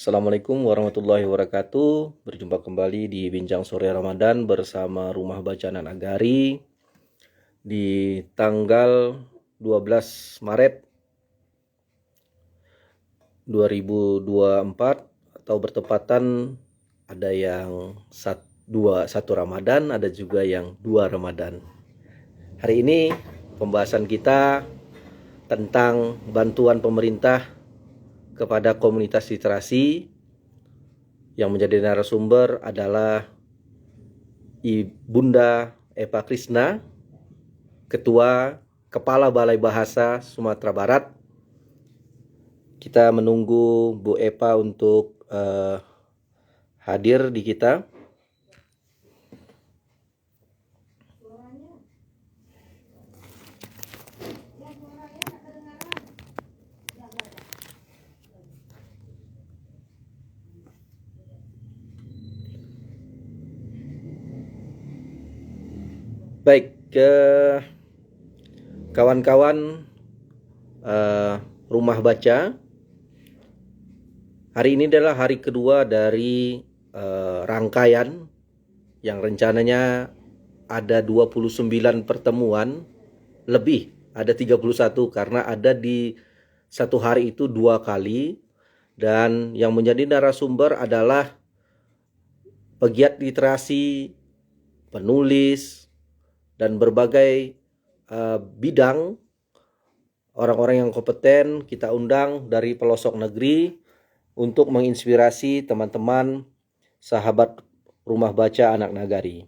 Assalamualaikum warahmatullahi wabarakatuh. Berjumpa kembali di Bincang Sore Ramadan bersama Rumah Bacaan Nagari di tanggal 12 Maret 2024 atau bertepatan ada yang 1 Ramadan, ada juga yang 2 Ramadan. Hari ini pembahasan kita tentang bantuan pemerintah kepada komunitas literasi. Yang menjadi narasumber adalah Bunda Eva Krisna, Kepala Balai Bahasa Sumatera Barat. Kita menunggu Bu Eva untuk hadir di kita. Baik, kawan-kawan Rumah Baca, hari ini adalah hari kedua dari rangkaian yang rencananya ada 29 pertemuan, lebih ada 31 karena ada di satu hari itu 2 kali, dan yang menjadi narasumber adalah pegiat literasi, penulis, dan berbagai bidang. Orang-orang yang kompeten kita undang dari pelosok negeri untuk menginspirasi teman-teman sahabat Rumah Baca Anak Nagari.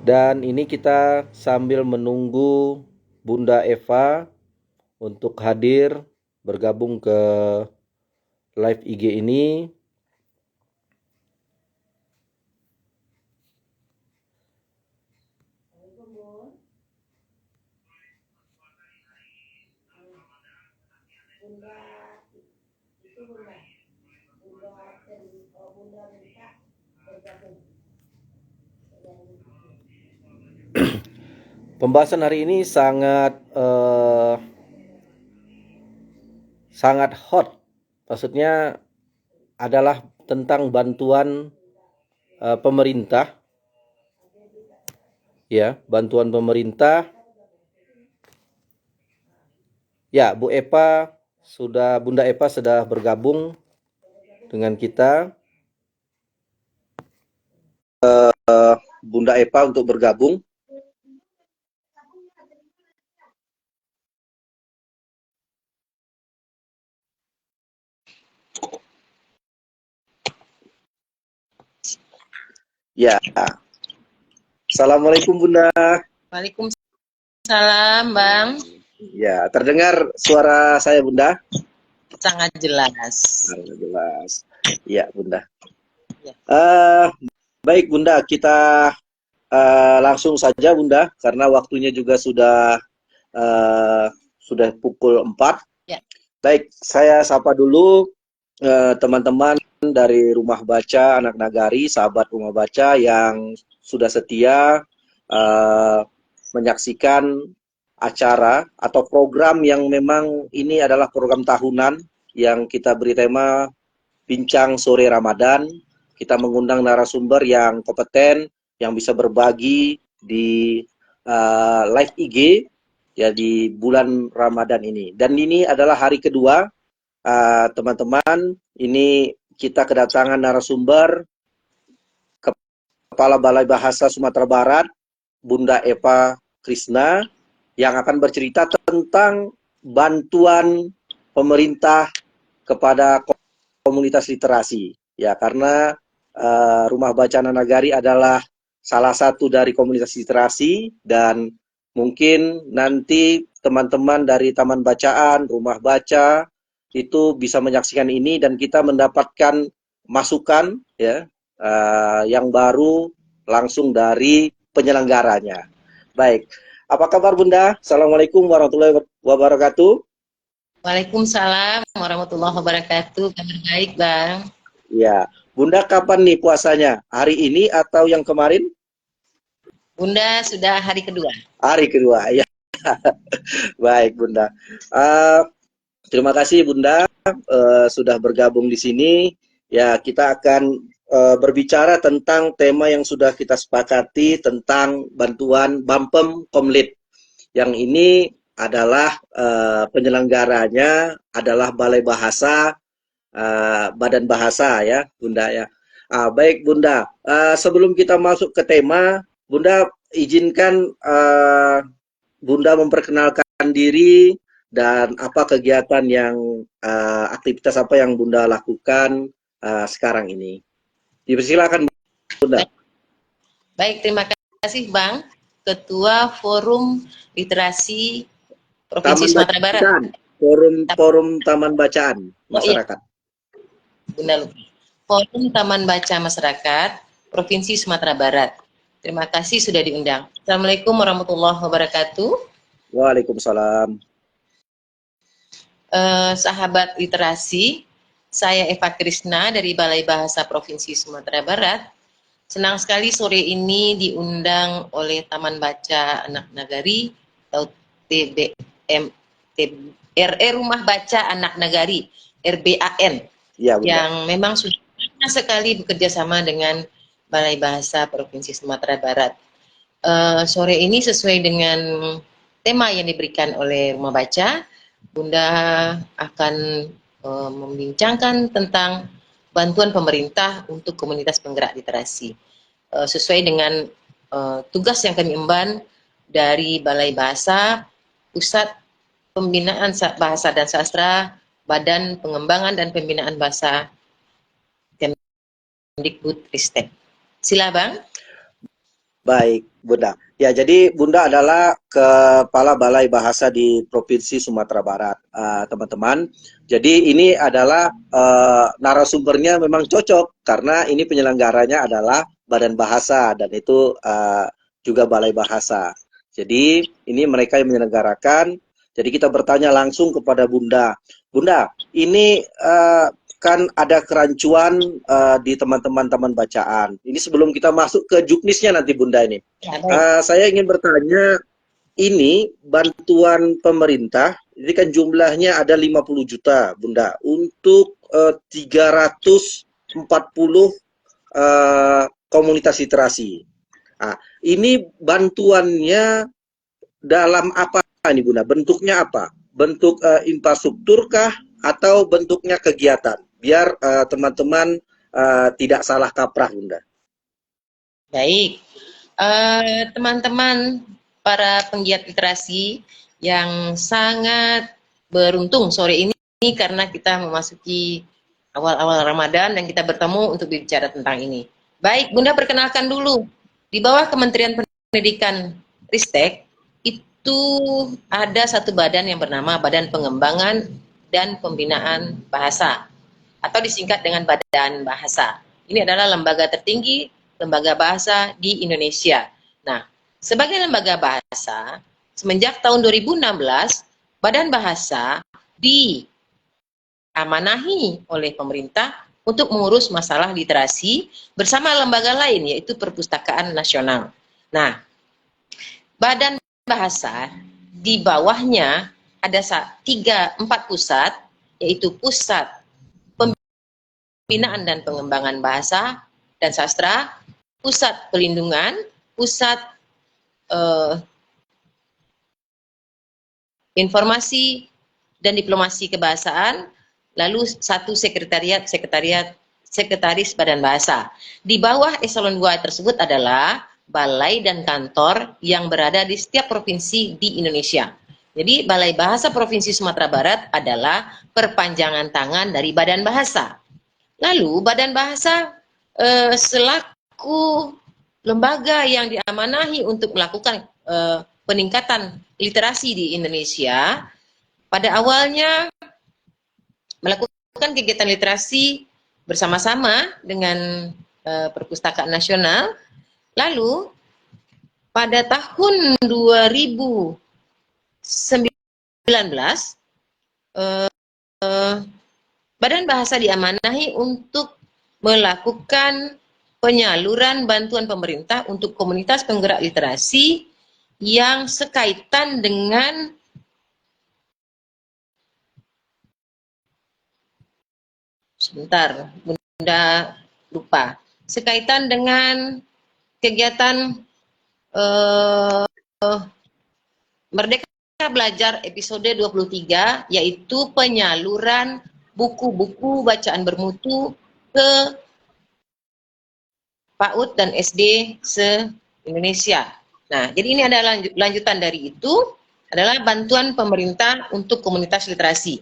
Dan ini kita sambil menunggu Bunda Eva untuk hadir bergabung ke live IG ini. Pembahasan hari ini sangat hot. Maksudnya adalah tentang bantuan pemerintah. Ya, bantuan pemerintah. Ya, Bunda Eva sudah bergabung dengan kita. Bunda Eva untuk bergabung. Ya. Assalamualaikum Bunda. Waalaikumsalam Bang. Ya, terdengar suara saya Bunda? Sangat jelas. Sangat jelas. Ya Bunda. Ya. Baik Bunda, kita langsung saja Bunda, karena waktunya juga sudah pukul 4. Ya. Baik, saya sapa dulu teman-teman dari Rumah Baca Anak Nagari, sahabat Rumah Baca yang sudah setia menyaksikan acara atau program yang memang ini adalah program tahunan yang kita beri tema Bincang Sore Ramadan. Kita mengundang narasumber yang kompeten, yang bisa berbagi di live IG ya di bulan Ramadan ini. Dan ini adalah hari kedua, teman-teman. Ini kita kedatangan narasumber Kepala Balai Bahasa Sumatera Barat, Bunda Eva Krisna, yang akan bercerita tentang bantuan pemerintah kepada komunitas literasi. Ya, karena Rumah Baca Anak Nagari adalah salah satu dari komunitas literasi, dan mungkin nanti teman-teman dari Taman Bacaan, Rumah Baca itu bisa menyaksikan ini dan kita mendapatkan masukan ya yang baru langsung dari penyelenggaranya. Baik, apa kabar Bunda? Assalamualaikum warahmatullahi wabarakatuh. Waalaikumsalam warahmatullahi wabarakatuh. Kabar baik Bang. Ya, Bunda kapan nih puasanya? Hari ini atau yang kemarin? Bunda sudah hari kedua. Hari kedua, ya. Baik Bunda. Terima kasih Bunda sudah bergabung di sini. Ya, kita akan berbicara tentang tema yang sudah kita sepakati tentang bantuan Bampem Komlit. Yang ini adalah penyelenggaranya adalah Balai Bahasa, Badan Bahasa ya, Bunda ya. Baik Bunda, sebelum kita masuk ke tema, Bunda izinkan Bunda memperkenalkan diri dan apa kegiatan yang aktivitas apa yang Bunda lakukan sekarang ini. Dipersilakan Bunda. Baik, baik, terima kasih Bang, Ketua Forum Literasi Provinsi Taman Sumatera Barat. Bacaan, forum Taman Bacaan Masyarakat. Bunda lupa. Forum Taman Baca Masyarakat Provinsi Sumatera Barat. Terima kasih sudah diundang. Assalamualaikum warahmatullahi wabarakatuh. Waalaikumsalam. Sahabat literasi, saya Eva Krisna dari Balai Bahasa Provinsi Sumatera Barat. Senang sekali sore ini diundang oleh Taman Baca Anak Nagari atau TBM, RE Rumah Baca Anak Nagari, RBAN, Ya, Bunda. yang memang sudah banyak sekali bekerja sama dengan Balai Bahasa Provinsi Sumatera Barat. Sore ini sesuai dengan tema yang diberikan oleh Rumah Baca, Bunda akan membincangkan tentang bantuan pemerintah untuk komunitas penggerak literasi. Sesuai dengan tugas yang kami emban dari Balai Bahasa, Pusat Pembinaan Bahasa dan Sastra, Badan Pengembangan dan Pembinaan Bahasa Kemdikbudristek. Sila Bang. Baik, Bunda. Ya, jadi Bunda adalah Kepala Balai Bahasa di Provinsi Sumatera Barat, teman-teman. Jadi ini adalah narasumbernya memang cocok karena ini penyelenggaranya adalah Badan Bahasa dan itu juga Balai Bahasa. Jadi ini mereka yang menyelenggarakan. Jadi kita bertanya langsung kepada Bunda. Bunda, ini kan ada kerancuan di teman-teman taman bacaan. Ini sebelum kita masuk ke juknisnya nanti Bunda ini. Ya, Saya ingin bertanya, ini bantuan pemerintah, ini kan jumlahnya ada 50 juta Bunda, untuk 340 komunitas literasi. Ini bantuannya dalam apa nih Bunda? Bentuknya apa? Bentuk infrastruktur kah atau bentuknya kegiatan? Biar teman-teman tidak salah kaprah Bunda. Baik, teman-teman para penggiat literasi yang sangat beruntung sore ini karena kita memasuki awal-awal Ramadan dan kita bertemu untuk berbicara tentang ini. Baik, Bunda perkenalkan dulu. Di bawah Kementerian Pendidikan Ristek itu ada satu badan yang bernama Badan Pengembangan dan Pembinaan Bahasa atau disingkat dengan Badan Bahasa. Ini adalah lembaga tertinggi lembaga bahasa di Indonesia. Nah, sebagai lembaga bahasa, semenjak tahun 2016, Badan Bahasa diamanahi oleh pemerintah untuk mengurus masalah literasi bersama lembaga lain, yaitu Perpustakaan Nasional. Nah, Badan Bahasa di bawahnya ada 4 pusat, yaitu Pusat Pembinaan dan Pengembangan Bahasa dan Sastra, Pusat Pelindungan, Pusat Informasi dan Diplomasi Kebahasaan, lalu satu sekretaris Badan Bahasa. Di bawah eselon 2 tersebut adalah balai dan kantor yang berada di setiap provinsi di Indonesia. Jadi Balai Bahasa Provinsi Sumatera Barat adalah perpanjangan tangan dari Badan Bahasa. Lalu Badan Bahasa selaku lembaga yang diamanahi untuk melakukan peningkatan literasi di Indonesia, pada awalnya melakukan kegiatan literasi bersama-sama dengan Perpustakaan Nasional. Lalu pada tahun 2019 Badan Bahasa diamanahi untuk melakukan penyaluran bantuan pemerintah untuk komunitas penggerak literasi yang sekaitan dengan sebentar, Bunda lupa. Sekaitan dengan kegiatan Merdeka Belajar episode 23, yaitu penyaluran buku-buku bacaan bermutu ke PAUD dan SD se-Indonesia. Nah, jadi ini adalah lanjutan dari itu, adalah bantuan pemerintah untuk komunitas literasi.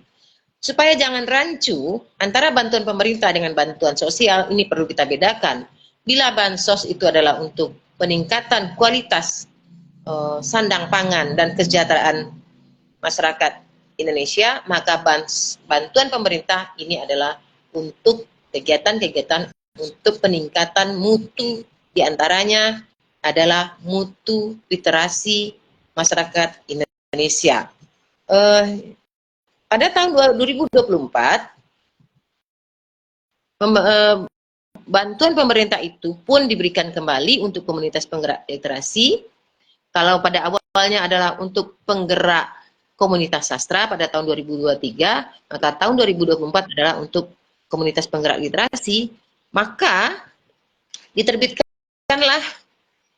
Supaya jangan rancu antara bantuan pemerintah dengan bantuan sosial, ini perlu kita bedakan. Bila bansos itu adalah untuk peningkatan kualitas sandang pangan dan kesejahteraan masyarakat Indonesia, maka bantuan pemerintah ini adalah untuk kegiatan-kegiatan untuk peningkatan mutu, diantaranya adalah mutu literasi masyarakat Indonesia. Pada tahun 2024, bantuan pemerintah itu pun diberikan kembali untuk komunitas penggerak literasi. Kalau pada awalnya adalah untuk penggerak komunitas sastra pada tahun 2023, maka tahun 2024 adalah untuk komunitas penggerak literasi, maka diterbitkanlah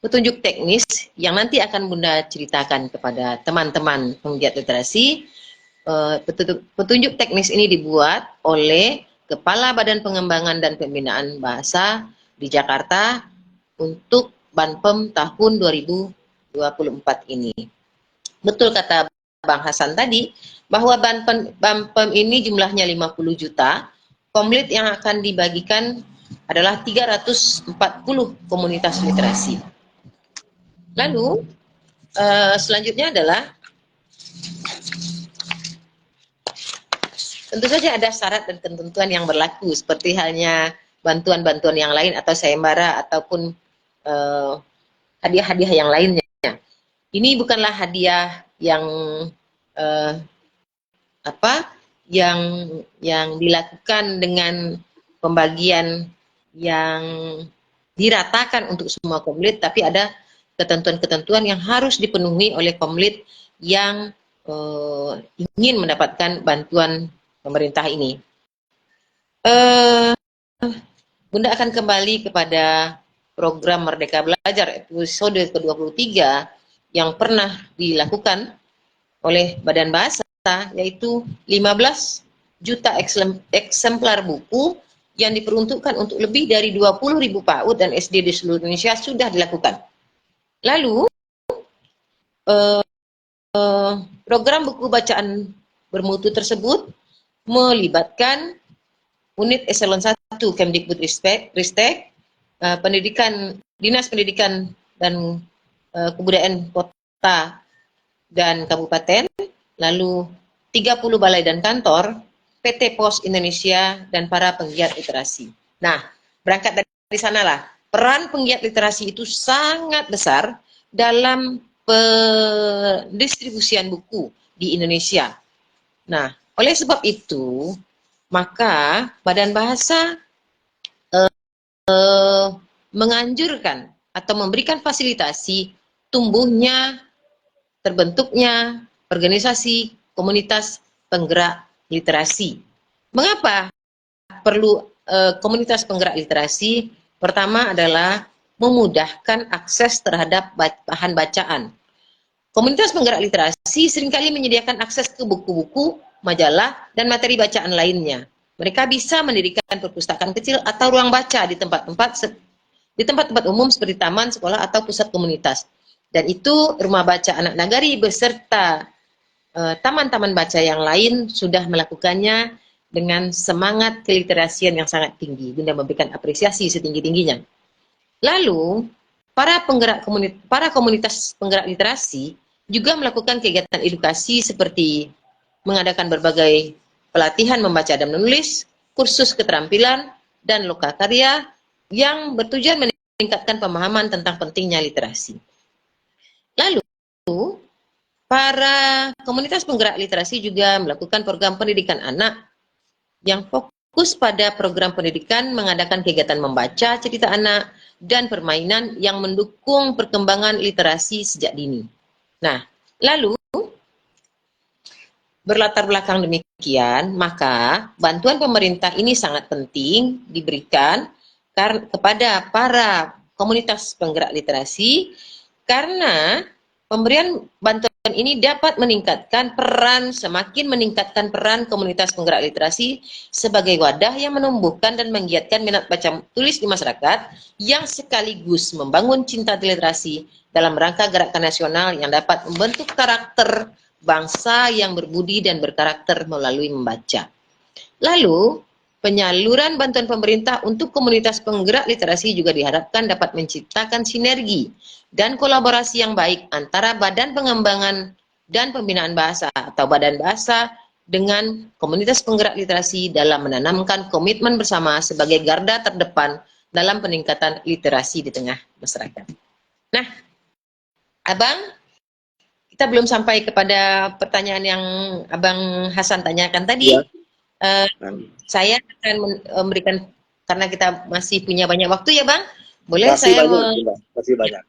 petunjuk teknis yang nanti akan Bunda ceritakan kepada teman-teman penggiat literasi. Petunjuk teknis ini dibuat oleh Kepala Badan Pengembangan dan Pembinaan Bahasa di Jakarta untuk Banpem tahun 2024 ini. Betul kata Bang Hasan tadi, bahwa Banpem ini jumlahnya 50 juta, komplit yang akan dibagikan adalah 340 komunitas literasi. Lalu, selanjutnya adalah tentu saja ada syarat dan ketentuan yang berlaku, seperti halnya bantuan-bantuan yang lain atau sayembara ataupun hadiah-hadiah yang lainnya. Ini bukanlah hadiah yang yang dilakukan dengan pembagian yang diratakan untuk semua komlit, tapi ada ketentuan-ketentuan yang harus dipenuhi oleh komlit yang ingin mendapatkan bantuan pemerintah ini. Bunda akan kembali kepada program Merdeka Belajar episode ke-23 yang pernah dilakukan oleh Badan Bahasa, yaitu 15 juta eksemplar buku yang diperuntukkan untuk lebih dari 20.000 PAUD dan SD di seluruh Indonesia sudah dilakukan. Lalu, program buku bacaan bermutu tersebut melibatkan unit eselon 1 Kemdikbudristek, Dinas Pendidikan dan Kebudayaan Kota dan Kabupaten, lalu 30 balai dan kantor, PT Pos Indonesia, dan para penggiat literasi. Nah, berangkat dari sanalah, peran penggiat literasi itu sangat besar dalam pendistribusian buku di Indonesia. Nah, oleh sebab itu, maka Badan Bahasa menganjurkan atau memberikan fasilitasi tumbuhnya, terbentuknya organisasi komunitas penggerak literasi. Mengapa perlu komunitas penggerak literasi? Pertama adalah memudahkan akses terhadap bahan bacaan. Komunitas penggerak literasi seringkali menyediakan akses ke buku-buku, majalah, dan materi bacaan lainnya. Mereka bisa mendirikan perpustakaan kecil atau ruang baca di tempat-tempat umum seperti taman, sekolah, atau pusat komunitas. Dan itu rumah baca anak nagari beserta taman-taman baca yang lain sudah melakukannya dengan semangat keliterasian yang sangat tinggi. Bunda memberikan apresiasi setinggi-tingginya. Lalu, para komunitas penggerak literasi juga melakukan kegiatan edukasi seperti mengadakan berbagai pelatihan membaca dan menulis, kursus keterampilan, dan lokakarya yang bertujuan meningkatkan pemahaman tentang pentingnya literasi. Lalu, para komunitas penggerak literasi juga melakukan program pendidikan anak yang fokus pada program pendidikan, mengadakan kegiatan membaca, cerita anak, dan permainan yang mendukung perkembangan literasi sejak dini. Nah, lalu berlatar belakang demikian, demikian, maka bantuan pemerintah ini sangat penting diberikan kepada para komunitas penggerak literasi, karena pemberian bantuan ini dapat semakin meningkatkan peran komunitas penggerak literasi sebagai wadah yang menumbuhkan dan menggiatkan minat baca tulis di masyarakat, yang sekaligus membangun cinta literasi dalam rangka gerakan nasional yang dapat membentuk karakter bangsa yang berbudi dan berkarakter melalui membaca. Lalu, penyaluran bantuan pemerintah untuk komunitas penggerak literasi juga diharapkan dapat menciptakan sinergi dan kolaborasi yang baik antara Badan Pengembangan dan Pembinaan Bahasa atau Badan Bahasa dengan komunitas penggerak literasi dalam menanamkan komitmen bersama sebagai garda terdepan dalam peningkatan literasi di tengah masyarakat. Nah, Abang, kita belum sampai kepada pertanyaan yang Abang Hasan tanyakan tadi. Ya. Saya akan memberikan, karena kita masih punya banyak waktu ya Bang, boleh Masih saya banyak, masih banyak.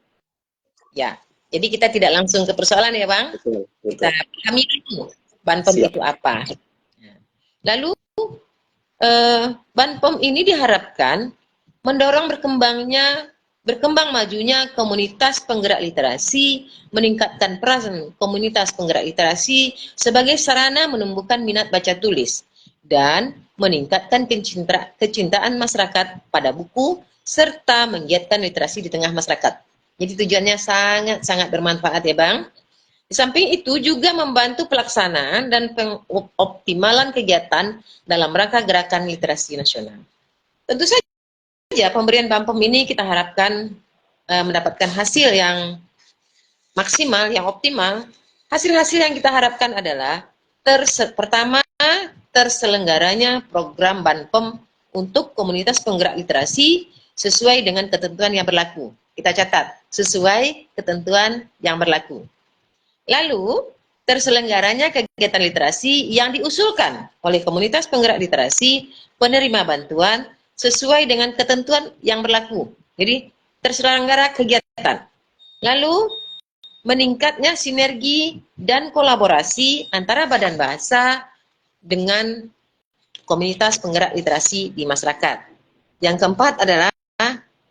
Ya, jadi kita tidak langsung ke persoalan ya Bang. Betul. Kita pahami dulu Banpom itu apa. Lalu Banpom ini diharapkan mendorong berkembang majunya komunitas penggerak literasi, meningkatkan peran komunitas penggerak literasi sebagai sarana menumbuhkan minat baca tulis, dan meningkatkan kecintaan masyarakat pada buku, serta menggiatkan literasi di tengah masyarakat. Jadi tujuannya sangat bermanfaat ya Bang. Di samping itu juga membantu pelaksanaan dan pengoptimalan kegiatan dalam rangka gerakan literasi nasional. Tentu saja pemberian Banpom ini kita harapkan mendapatkan hasil yang maksimal, yang optimal. Hasil-hasil yang kita harapkan adalah pertama, terselenggaranya program Banpom untuk komunitas penggerak literasi sesuai dengan ketentuan yang berlaku. Kita catat, sesuai ketentuan yang berlaku. Lalu, terselenggaranya kegiatan literasi yang diusulkan oleh komunitas penggerak literasi penerima bantuan sesuai dengan ketentuan yang berlaku. Jadi, terselenggara kegiatan. Lalu, meningkatnya sinergi dan kolaborasi antara badan bahasa dengan komunitas penggerak literasi di masyarakat. Yang keempat adalah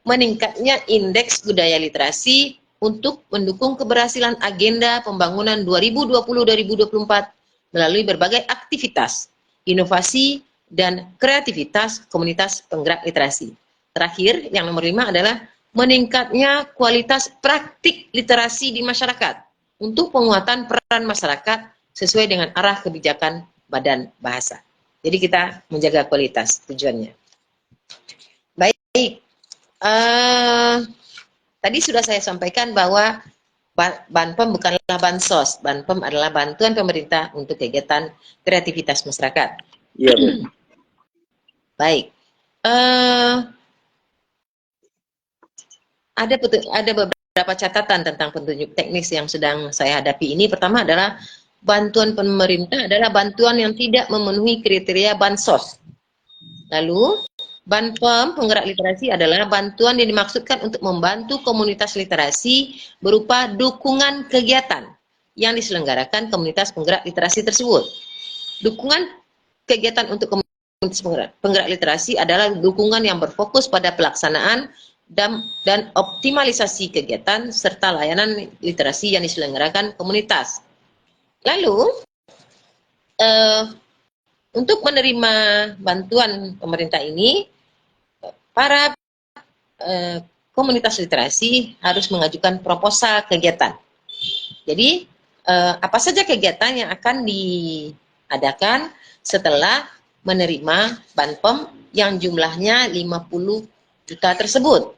meningkatnya indeks budaya literasi untuk mendukung keberhasilan agenda pembangunan 2020-2024 melalui berbagai aktivitas, inovasi, dan kreativitas komunitas penggerak literasi. Terakhir, yang nomor 5 adalah meningkatnya kualitas praktik literasi di masyarakat untuk penguatan peran masyarakat sesuai dengan arah kebijakan Badan Bahasa. Jadi kita menjaga kualitas tujuannya. Baik, tadi sudah saya sampaikan bahwa Banpom bukanlah bansos. Banpom adalah bantuan pemerintah untuk kegiatan kreativitas masyarakat. Iya, Bu. Baik. Ada beberapa catatan tentang petunjuk teknis yang sedang saya hadapi ini. Pertama adalah bantuan pemerintah adalah bantuan yang tidak memenuhi kriteria bansos. Lalu, Banpom penggerak literasi adalah bantuan yang dimaksudkan untuk membantu komunitas literasi berupa dukungan kegiatan yang diselenggarakan komunitas penggerak literasi tersebut. Dukungan kegiatan untuk komunitas penggerak literasi adalah dukungan yang berfokus pada pelaksanaan dan optimalisasi kegiatan serta layanan literasi yang diselenggarakan komunitas. Lalu, untuk menerima bantuan pemerintah ini, para komunitas literasi harus mengajukan proposal kegiatan. Jadi, apa saja kegiatan yang akan diadakan setelah menerima Banpom yang jumlahnya 50 juta tersebut.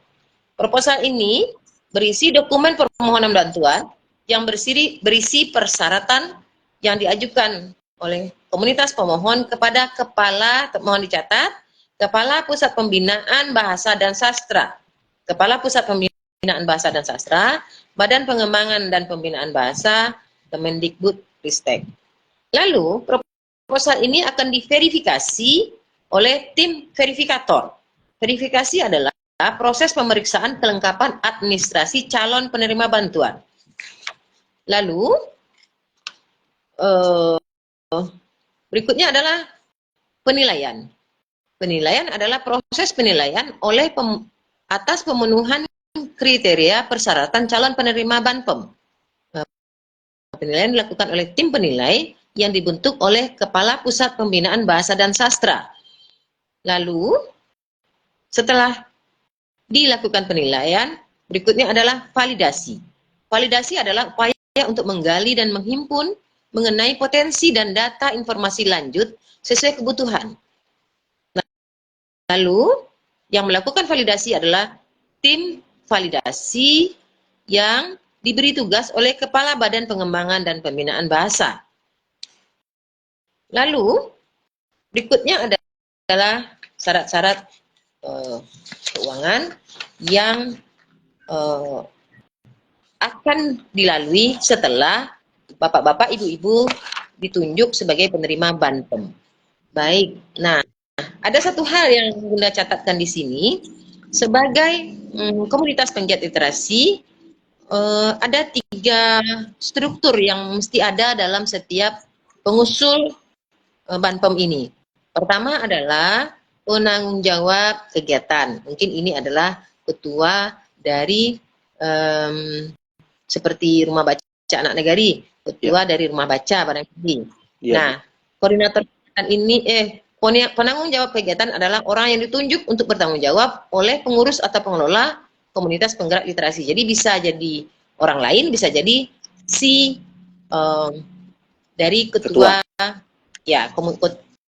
Proposal ini berisi dokumen permohonan bantuan yang berisi persyaratan yang diajukan oleh komunitas pemohon kepada mohon dicatat, Kepala Pusat Pembinaan Bahasa dan Sastra, Kepala Pusat Pembinaan Bahasa dan Sastra, Badan Pengembangan dan Pembinaan Bahasa, Kemendikbud-Ristek. Lalu, proposal ini akan diverifikasi oleh tim verifikator. Verifikasi adalah proses pemeriksaan kelengkapan administrasi calon penerima bantuan. Lalu, Berikutnya adalah penilaian. Penilaian adalah proses penilaian oleh atas pemenuhan kriteria persyaratan calon penerima BANPEM. Penilaian dilakukan oleh tim penilai yang dibentuk oleh Kepala Pusat Pembinaan Bahasa dan Sastra. Lalu, setelah dilakukan penilaian, berikutnya adalah validasi. Validasi adalah upaya untuk menggali dan menghimpun mengenai potensi dan data informasi lanjut sesuai kebutuhan. Lalu, yang melakukan validasi adalah tim validasi yang diberi tugas oleh Kepala Badan Pengembangan dan Pembinaan Bahasa. Lalu, berikutnya adalah syarat-syarat keuangan yang akan dilalui setelah bapak-bapak, ibu-ibu ditunjuk sebagai penerima BANPEM. Baik, nah ada satu hal yang Bunda catatkan di sini, sebagai komunitas penggiat literasi, ada 3 struktur yang mesti ada dalam setiap pengusul BANPEM ini. Pertama adalah penanggung jawab kegiatan. Mungkin ini adalah ketua dari seperti Rumah Baca Anak Negari, ketua dari Rumah Baca barangkali. Nah, koordinator kegiatan ini penanggung jawab kegiatan adalah orang yang ditunjuk untuk bertanggung jawab oleh pengurus atau pengelola komunitas penggerak literasi. Jadi bisa jadi orang lain, bisa jadi si dari ketua. Ya,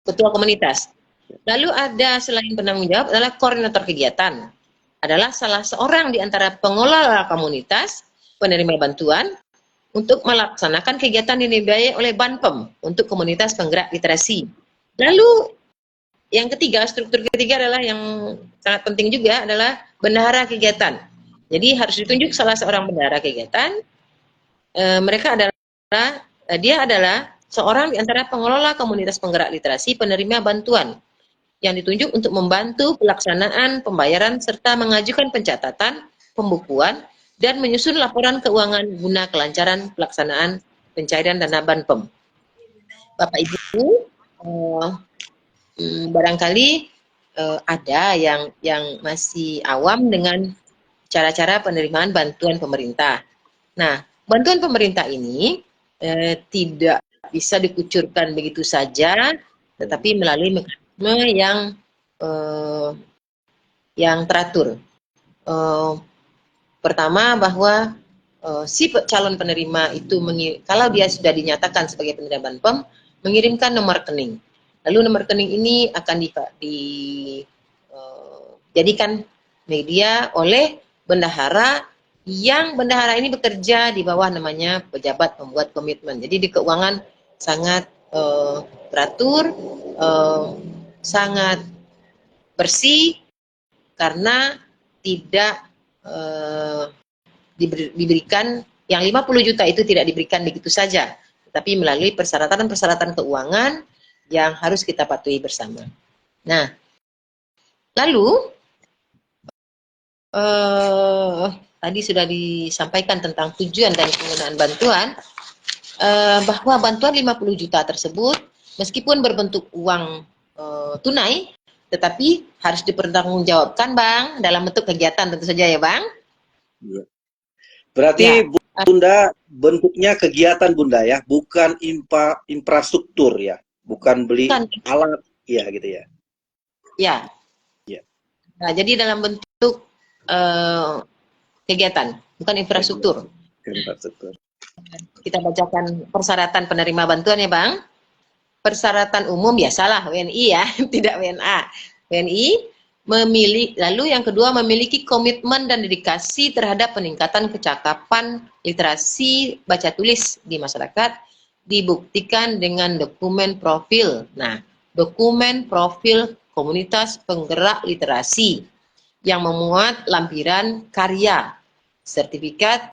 ketua komunitas. Lalu ada selain penanggung jawab adalah koordinator kegiatan. Adalah salah seorang di antara pengelola komunitas penerima bantuan untuk melaksanakan kegiatan yang dibiayai oleh BANPEM untuk komunitas penggerak literasi. Lalu yang ketiga, struktur ketiga adalah yang sangat penting juga adalah bendahara kegiatan. Jadi harus ditunjuk salah seorang bendahara kegiatan. Dia adalah seorang di antara pengelola komunitas penggerak literasi penerima bantuan yang ditunjuk untuk membantu pelaksanaan pembayaran serta mengajukan pencatatan, pembukuan, dan menyusun laporan keuangan guna kelancaran pelaksanaan pencairan dana BANPEM. Bapak Ibu, barangkali ada yang masih awam dengan cara-cara penerimaan bantuan pemerintah. Nah, bantuan pemerintah ini tidak bisa dikucurkan begitu saja, tetapi melalui mekanisme yang teratur. Pertama, bahwa si calon penerima itu kalau dia sudah dinyatakan sebagai penerima BANPEM, mengirimkan nomor rekening. Lalu nomor rekening ini akan dijadikan media oleh bendahara, yang bendahara ini bekerja di bawah namanya pejabat pembuat komitmen. Jadi di keuangan sangat teratur, sangat bersih, karena tidak diberikan yang 50 juta itu tidak diberikan begitu saja, tetapi melalui persyaratan-persyaratan keuangan yang harus kita patuhi bersama. Nah, lalu tadi sudah disampaikan tentang tujuan dan penggunaan bantuan, bahwa bantuan 50 juta tersebut meskipun berbentuk uang tunai, tetapi harus dipertanggungjawabkan, Bang, dalam bentuk kegiatan tentu saja ya, Bang. Ya. Berarti ya, Bunda, bentuknya kegiatan Bunda ya, bukan infrastruktur ya, bukan beli alat ya gitu ya. Ya. Ya. Nah, jadi dalam bentuk kegiatan, bukan infrastruktur. Infrastruktur. Kita bacakan persyaratan penerima bantuan ya, Bang. Persyaratan umum biasalah WNI ya, tidak WNA. WNI lalu yang kedua, memiliki komitmen dan dedikasi terhadap peningkatan kecakapan literasi baca tulis di masyarakat, dibuktikan dengan dokumen profil. Nah, dokumen profil komunitas penggerak literasi yang memuat lampiran karya, sertifikat,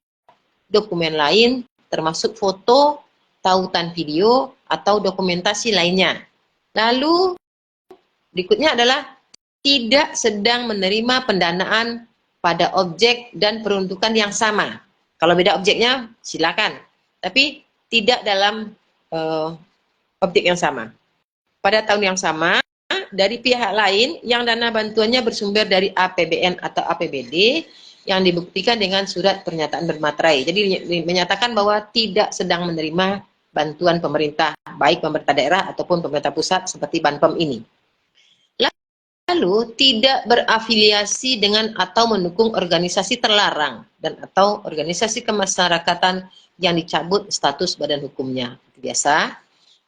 dokumen lain termasuk foto, tautan video, atau dokumentasi lainnya. Lalu berikutnya adalah tidak sedang menerima pendanaan pada objek dan peruntukan yang sama. Kalau beda objeknya silakan, tapi tidak dalam objek yang sama. pada tahun yang sama dari pihak lain yang dana bantuannya bersumber dari APBN atau APBD yang dibuktikan dengan surat pernyataan bermaterai. Jadi menyatakan bahwa tidak sedang menerima bantuan pemerintah, baik pemerintah daerah ataupun pemerintah pusat seperti Banpem ini. Lalu tidak berafiliasi dengan atau mendukung organisasi terlarang dan atau organisasi kemasyarakatan yang dicabut status badan hukumnya. Biasa.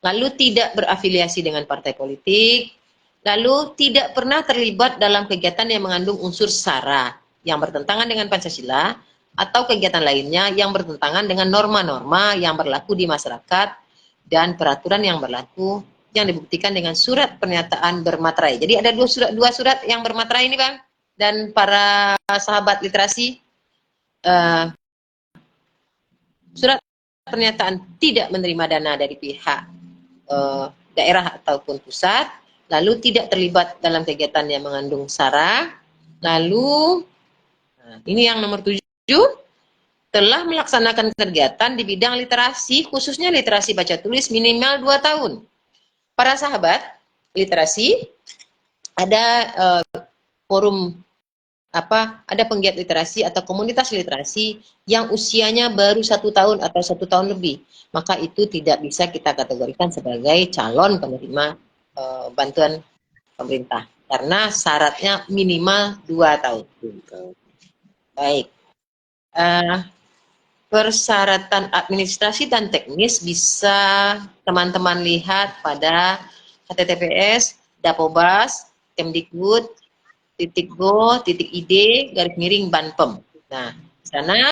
Lalu tidak berafiliasi dengan partai politik. Lalu tidak pernah terlibat dalam kegiatan yang mengandung unsur SARA yang bertentangan dengan Pancasila atau kegiatan lainnya yang bertentangan dengan norma-norma yang berlaku di masyarakat dan peraturan yang berlaku yang dibuktikan dengan surat pernyataan bermaterai. Jadi ada dua surat yang bermaterai ini, Bang, dan para sahabat literasi. Surat pernyataan tidak menerima dana dari pihak daerah ataupun pusat, lalu tidak terlibat dalam kegiatan yang mengandung SARA, lalu ini yang nomor 7, telah melaksanakan kegiatan di bidang literasi, khususnya literasi baca tulis minimal 2 tahun. Para sahabat literasi, ada forum ada penggiat literasi atau komunitas literasi yang usianya baru 1 tahun atau 1 tahun lebih, maka itu tidak bisa kita kategorikan sebagai calon penerima bantuan pemerintah karena syaratnya minimal 2 tahun. Baik. Persyaratan administrasi dan teknis bisa teman-teman lihat pada https dapobas kemdikbud .go.id /Banpem. Nah, di sana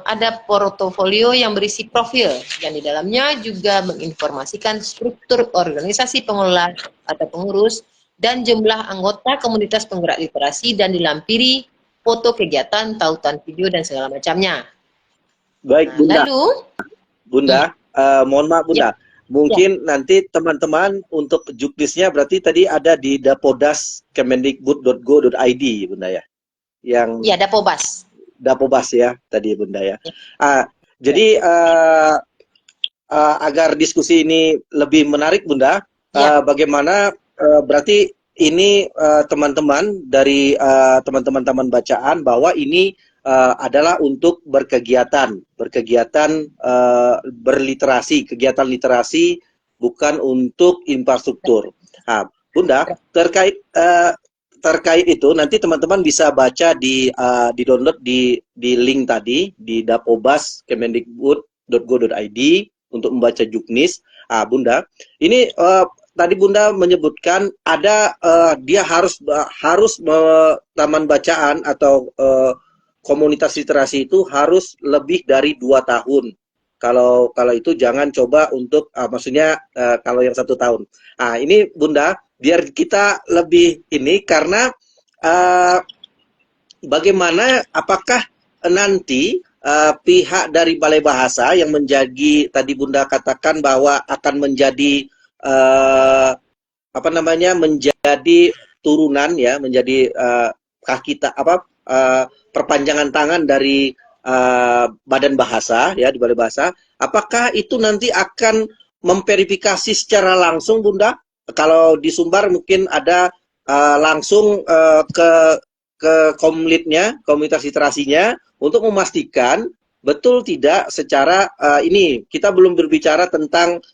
ada portofolio yang berisi profil yang di dalamnya juga menginformasikan struktur organisasi pengelola atau pengurus dan jumlah anggota komunitas penggerak literasi dan dilampiri foto kegiatan, tautan video dan segala macamnya. Baik, Bunda. Lalu, Bunda, mohon maaf Bunda. Ya. Mungkin nanti teman-teman untuk juknisnya berarti tadi ada di dapodas kemendikbud.go.id, Bunda ya. Yang ya, Dapobas. Dapobas ya tadi Bunda ya. Jadi agar diskusi ini lebih menarik Bunda, bagaimana berarti ini teman-teman dari teman-teman taman bacaan bahwa ini adalah untuk berkegiatan berliterasi, kegiatan literasi, bukan untuk infrastruktur. Nah, Bunda, terkait itu nanti teman-teman bisa baca di download di link tadi di dapobas kemendikbud.go.id untuk membaca juknis. Bunda, ini tadi Bunda menyebutkan ada dia harus taman bacaan atau komunitas literasi itu harus lebih dari 2 tahun. Kalau itu jangan coba untuk maksudnya kalau yang 1 tahun. Ini Bunda, biar kita lebih ini karena bagaimana apakah nanti pihak dari Balai Bahasa yang menjadi tadi Bunda katakan bahwa akan menjadi menjadi turunan ya, menjadi perpanjangan tangan dari Badan Bahasa ya di Balai Bahasa, apakah itu nanti akan memverifikasi secara langsung Bunda? Kalau di Sumbar mungkin ada langsung ke komlitnya, komunitas literasinya untuk memastikan betul tidak secara ini kita belum berbicara tentang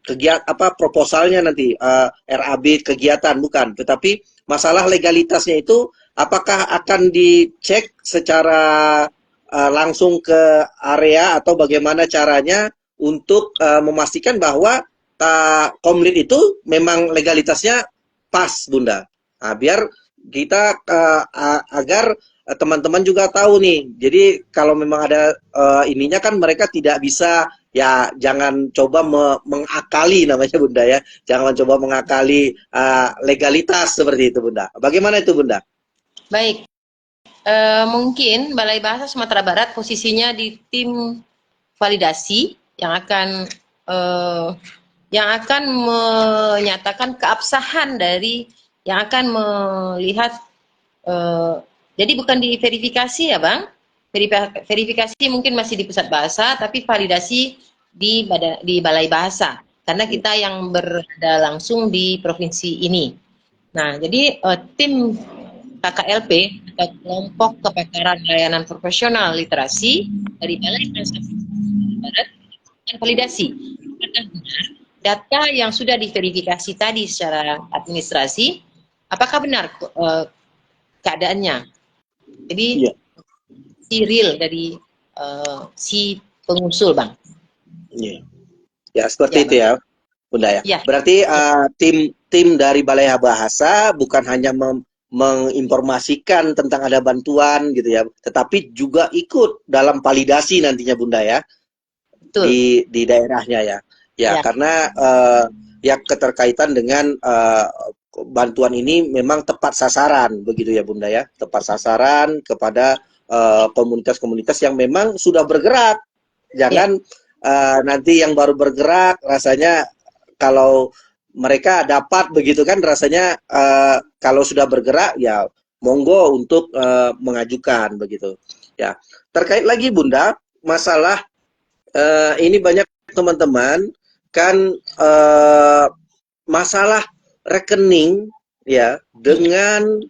kegiatan proposalnya nanti RAB kegiatan bukan, tetapi masalah legalitasnya itu apakah akan dicek secara langsung ke area atau bagaimana caranya untuk memastikan bahwa komlit itu memang legalitasnya pas Bunda. Biar kita agar teman-teman juga tahu nih. Jadi kalau memang ada ininya kan mereka tidak bisa ya jangan coba mengakali namanya Bunda ya. Jangan coba mengakali legalitas seperti itu Bunda. Bagaimana itu Bunda? Baik, mungkin Balai Bahasa Sumatera Barat posisinya di tim validasi yang akan menyatakan keabsahan dari yang akan melihat. Jadi bukan diverifikasi ya Bang, verifikasi mungkin masih di Pusat Bahasa, tapi validasi di Balai Bahasa. karena kita yang berada langsung di provinsi ini. Nah, jadi tim KKLP atau kelompok kepakaran layanan profesional literasi dari Balai Transaksi Barat dan validasi apakah benar data yang sudah diverifikasi tadi secara administrasi, apakah benar keadaannya. Jadi Iya. si real dari si pengusul, Bang. Iya. Ya, seperti Ya, itu ya, Bunda ya. Ya. Berarti tim dari Balai Bahasa bukan hanya menginformasikan tentang ada bantuan gitu ya, tetapi juga ikut dalam validasi nantinya, Bunda ya. Betul. Di daerahnya ya. Ya, Ya. karena ya keterkaitan dengan bantuan ini memang tepat sasaran begitu ya, Bunda ya. Tepat sasaran kepada komunitas-komunitas yang memang sudah bergerak. Jangan nanti yang baru bergerak rasanya kalau mereka dapat begitu kan rasanya kalau sudah bergerak ya monggo untuk mengajukan begitu. Ya. Terkait lagi Bunda masalah ini banyak teman-teman kan masalah rekening ya dengan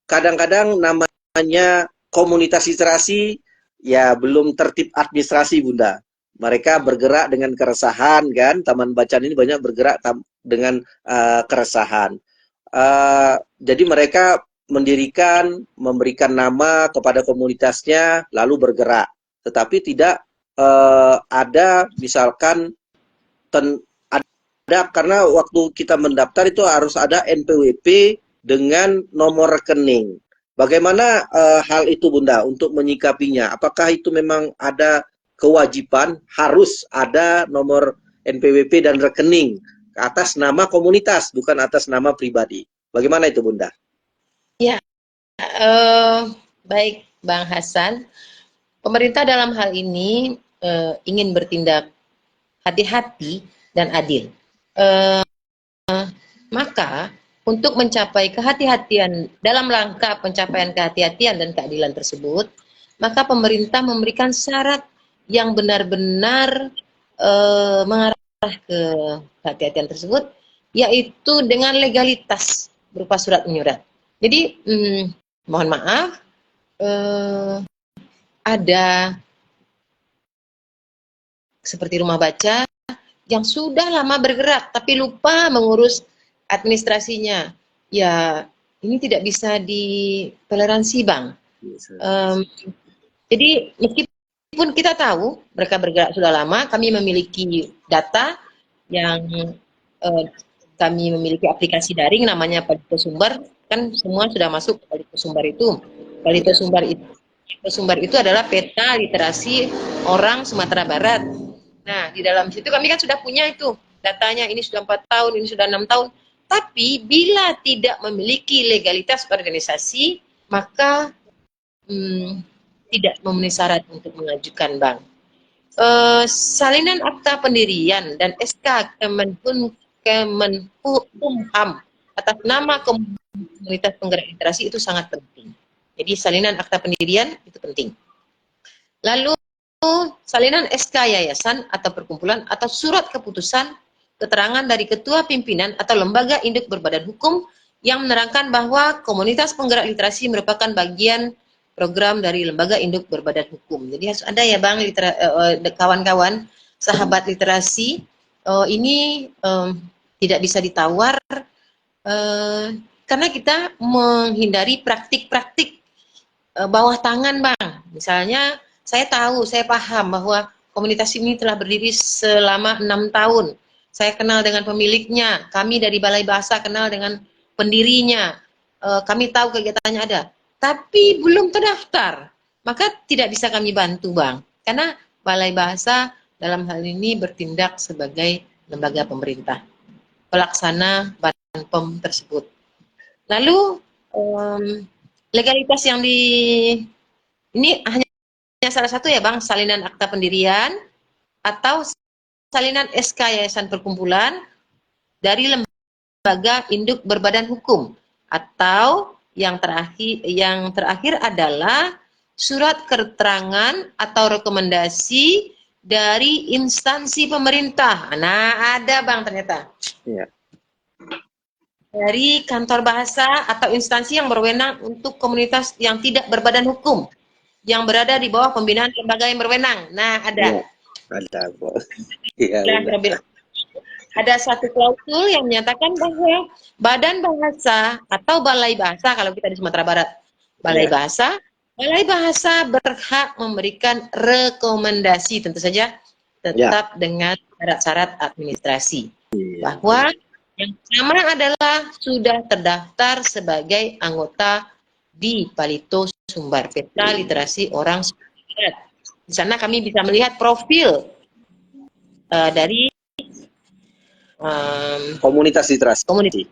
kadang-kadang namanya komunitas literasi ya belum tertib administrasi Bunda. Mereka bergerak dengan keresahan kan, Taman Bacaan ini banyak bergerak dengan keresahan. Jadi mereka memberikan nama kepada komunitasnya, lalu bergerak. Tetapi tidak ada misalkan ada karena waktu kita mendaftar itu harus ada NPWP dengan nomor rekening. Bagaimana hal itu Bunda untuk menyikapinya? Apakah itu memang ada kewajiban harus ada nomor NPWP dan rekening atas nama komunitas bukan atas nama pribadi? Bagaimana itu Bunda? Ya, baik Bang Hasan. Pemerintah dalam hal ini ingin bertindak hati-hati dan adil. Maka untuk mencapai kehati-hatian dalam rangka pencapaian kehati-hatian dan keadilan tersebut, maka pemerintah memberikan syarat yang benar-benar mengarah ke kehati-hatian tersebut, yaitu dengan legalitas berupa surat menyurat. Jadi mohon maaf, ada seperti rumah baca yang sudah lama bergerak tapi lupa mengurus administrasinya. Ya, ini tidak bisa ditoleransi, Bang. Jadi meskipun kita tahu mereka bergerak sudah lama, kami memiliki data yang kami memiliki aplikasi daring namanya Palito Sumber, kan semua sudah masuk ke Palito Sumber itu. Palito Sumber itu adalah peta literasi orang Sumatera Barat. Nah, di dalam situ kami kan sudah punya itu datanya, ini sudah 4 tahun, ini sudah 6 tahun. Tapi bila tidak memiliki legalitas organisasi, maka tidak memenuhi syarat untuk mengajukan, Bang. Salinan akta pendirian dan SK Kemenkumham atas nama komunitas penggerak literasi itu sangat penting. Jadi salinan akta pendirian itu penting. Lalu salinan SK yayasan atau perkumpulan atau surat keputusan keterangan dari ketua pimpinan atau lembaga induk berbadan hukum yang menerangkan bahwa komunitas penggerak literasi merupakan bagian program dari lembaga induk berbadan hukum. Jadi harus ada ya Bang, kawan-kawan sahabat literasi, ini tidak bisa ditawar karena kita menghindari praktik-praktik bawah tangan, Bang. Misalnya saya tahu, saya paham bahwa komunitas ini telah berdiri selama 6 tahun. Saya kenal dengan pemiliknya, kami dari Balai Bahasa kenal dengan pendirinya, kami tahu kegiatannya ada. Tapi belum terdaftar, maka tidak bisa kami bantu, Bang. Karena Balai Bahasa dalam hal ini bertindak sebagai lembaga pemerintah, pelaksana Badan POM tersebut. Lalu, legalitas yang ini hanya salah satu ya Bang, salinan akta pendirian atau salinan SK Yayasan Perkumpulan dari lembaga induk berbadan hukum, atau yang terakhir adalah surat keterangan atau rekomendasi dari instansi pemerintah. Nah, ada Bang ternyata. Iya. Dari kantor bahasa atau instansi yang berwenang untuk komunitas yang tidak berbadan hukum, yang berada di bawah pembinaan lembaga yang berwenang. Nah, Iya. ada. Ada, Bu. Iya, Bunda. Ada satu klausul yang menyatakan bahwa Badan Bahasa atau Balai Bahasa, kalau kita di Sumatera Barat, Iya. Balai Bahasa berhak memberikan rekomendasi, tentu saja Iya. tetap dengan syarat-syarat administrasi. Iya. Bahwa yang pertama adalah sudah terdaftar sebagai anggota di Palito Sumbar Peta Literasi Orang Sumatera Barat. Di sana kami bisa melihat profil dari Komunitas literasi. komunitas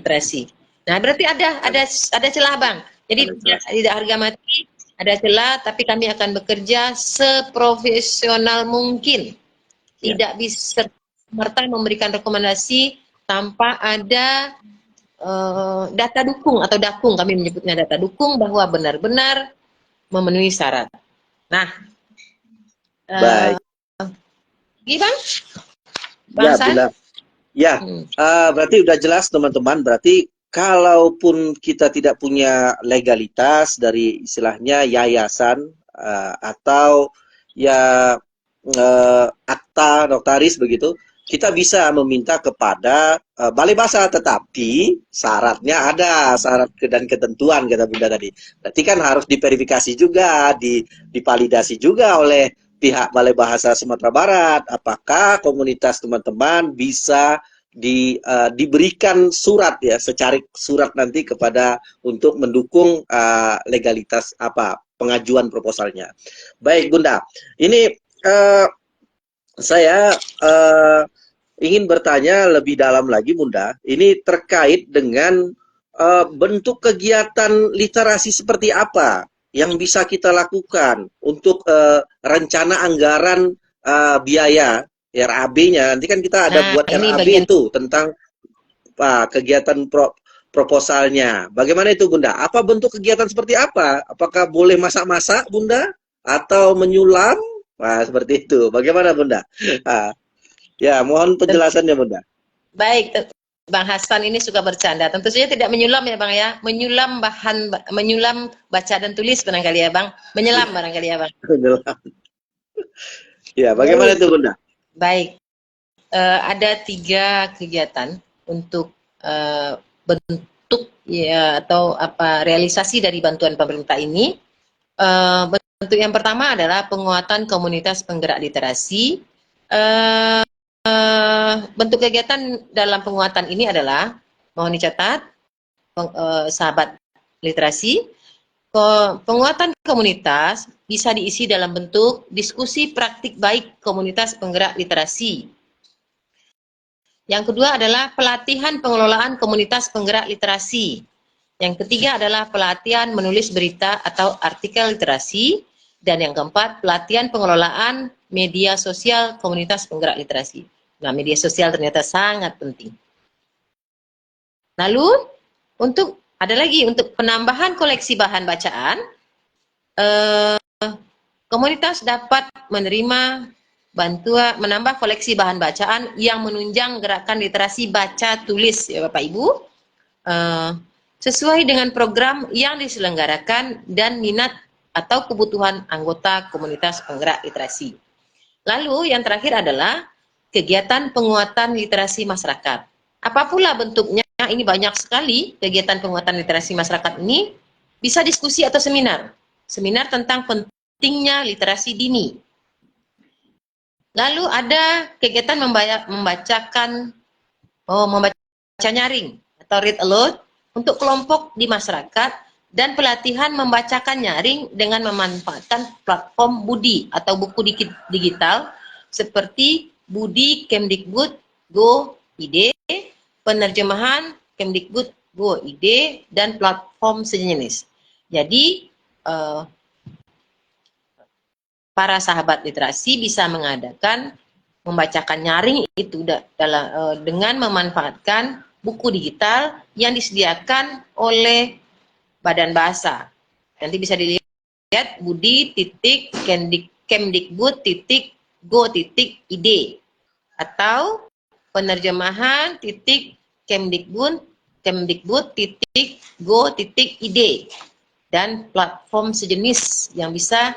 literasi. Nah, berarti ada celah, Bang. Jadi tidak harga mati, ada celah, tapi kami akan bekerja seprofesional mungkin. Tidak bisa serta memberikan rekomendasi tanpa ada data dukung atau dakung, kami menyebutnya data dukung bahwa benar-benar memenuhi syarat. Nah, Baik. Bang? Ya, Bunda. Ya, berarti udah jelas teman-teman. Berarti kalaupun kita tidak punya legalitas dari istilahnya yayasan atau ya akta notaris begitu, kita bisa meminta kepada Balai Bahasa, tetapi syaratnya ada, syarat dan ketentuan kata Bunda tadi. Berarti kan harus diverifikasi juga, divalidasi juga oleh pihak Balai Bahasa Sumatera Barat, apakah komunitas teman-teman bisa diberikan surat ya, secari surat nanti kepada untuk mendukung legalitas pengajuan proposalnya. Baik Bunda, ini saya ingin bertanya lebih dalam lagi Bunda, ini terkait dengan bentuk kegiatan literasi seperti apa yang bisa kita lakukan untuk rencana anggaran biaya RAB-nya. Nanti kan kita ada buat RAB itu tentang kegiatan proposalnya. Bagaimana itu Bunda? Apa bentuk kegiatan seperti apa? Apakah boleh masak-masak Bunda? Atau menyulam? Nah, seperti itu. Bagaimana Bunda? Ya, mohon penjelasannya Bunda. Baik, Bang Hasan ini suka bercanda. Tentu saja tidak menyulam ya Bang ya. Menyulam baca dan tulis barangkali ya Bang. Menyelam barangkali ya Bang. Menyelam. Ya, bagaimana itu Bunda? Baik. Ada 3 kegiatan untuk bentuk ya atau realisasi dari bantuan pemerintah ini. Bentuk yang pertama adalah penguatan komunitas penggerak literasi. Bentuk kegiatan dalam penguatan ini adalah, mohon dicatat, sahabat literasi, penguatan komunitas bisa diisi dalam bentuk diskusi praktik baik komunitas penggerak literasi. Yang kedua adalah pelatihan pengelolaan komunitas penggerak literasi. Yang ketiga adalah pelatihan menulis berita atau artikel literasi. Dan yang keempat, pelatihan pengelolaan media sosial komunitas penggerak literasi. Nah, media sosial ternyata sangat penting. Lalu, ada lagi untuk penambahan koleksi bahan bacaan, komunitas dapat menerima bantuan menambah koleksi bahan bacaan yang menunjang gerakan literasi baca tulis ya Bapak Ibu, sesuai dengan program yang diselenggarakan dan minat atau kebutuhan anggota komunitas penggerak literasi. Lalu yang terakhir adalah kegiatan penguatan literasi masyarakat. Apa pula bentuknya? Ini banyak sekali kegiatan penguatan literasi masyarakat ini. Bisa diskusi atau seminar. Seminar tentang pentingnya literasi dini. Lalu ada kegiatan membaca nyaring atau read aloud untuk kelompok di masyarakat dan pelatihan membacakan nyaring dengan memanfaatkan platform Budi atau buku digital seperti Budi Kemdikbud Go ID, penerjemahan Kemdikbud Go ID, dan platform sejenis. Jadi para sahabat literasi bisa membacakan nyaring itu dengan memanfaatkan buku digital yang disediakan oleh Badan Bahasa. Nanti bisa dilihat kemdikbud.go.id atau penerjemahan kemdikbud.go.id dan platform sejenis yang bisa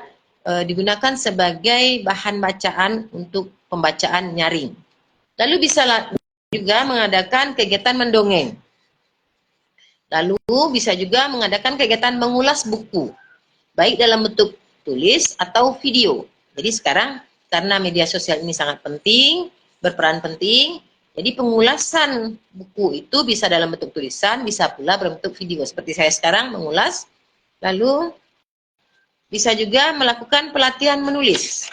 digunakan sebagai bahan bacaan untuk pembacaan nyaring. Lalu bisa juga mengadakan kegiatan mendongeng. Lalu bisa juga mengadakan kegiatan mengulas buku, baik dalam bentuk tulis atau video. Jadi sekarang karena media sosial ini sangat penting, berperan penting, jadi pengulasan buku itu bisa dalam bentuk tulisan, bisa pula berbentuk video. Seperti saya sekarang mengulas, lalu bisa juga melakukan pelatihan menulis.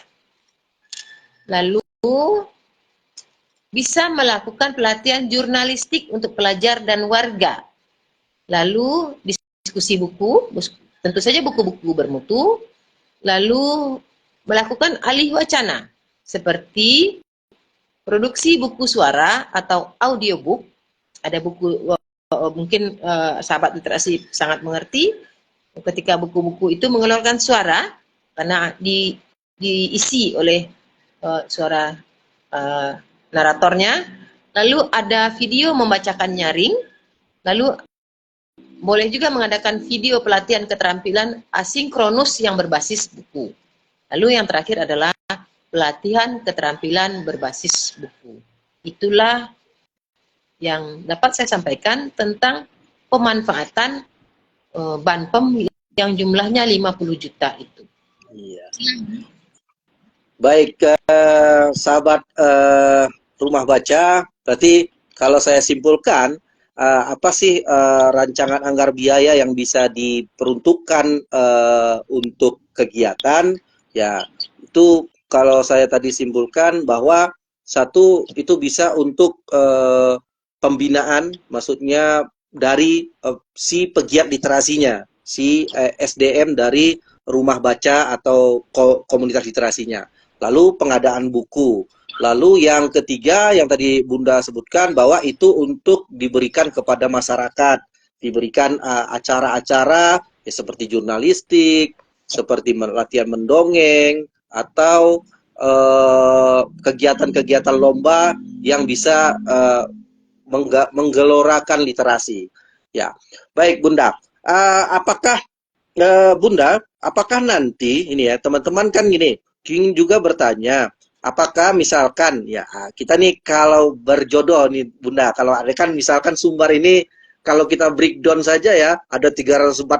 Lalu bisa melakukan pelatihan jurnalistik untuk pelajar dan warga. Lalu diskusi buku, tentu saja buku-buku bermutu. Lalu melakukan alih wacana, seperti produksi buku suara atau audiobook. Ada buku, mungkin sahabat literasi sangat mengerti, ketika buku-buku itu mengeluarkan suara, karena diisi oleh suara naratornya, lalu ada video membacakan nyaring, lalu boleh juga mengadakan video pelatihan keterampilan asinkronus yang berbasis buku. Lalu yang terakhir adalah pelatihan keterampilan berbasis buku. Itulah yang dapat saya sampaikan tentang pemanfaatan Banpem yang jumlahnya 50 juta itu. Iya. Baik, sahabat rumah baca, berarti kalau saya simpulkan, apa sih rancangan anggar biaya yang bisa diperuntukkan untuk kegiatan? Ya, itu kalau saya tadi simpulkan bahwa satu itu bisa untuk pembinaan, maksudnya dari si pegiat literasinya, si SDM dari rumah baca atau komunitas literasinya. Lalu pengadaan buku. Lalu yang ketiga yang tadi Bunda sebutkan bahwa itu untuk diberikan kepada masyarakat, diberikan acara-acara ya, seperti jurnalistik, seperti latihan mendongeng atau kegiatan-kegiatan lomba yang bisa menggelorakan literasi. Ya, baik Bunda. Apakah Bunda, apakah nanti ini ya teman-teman kan gini, ingin juga bertanya. Apakah misalkan ya kita nih kalau berjodoh nih Bunda, kalau ada kan misalkan Sumbar ini kalau kita breakdown saja ya ada 340,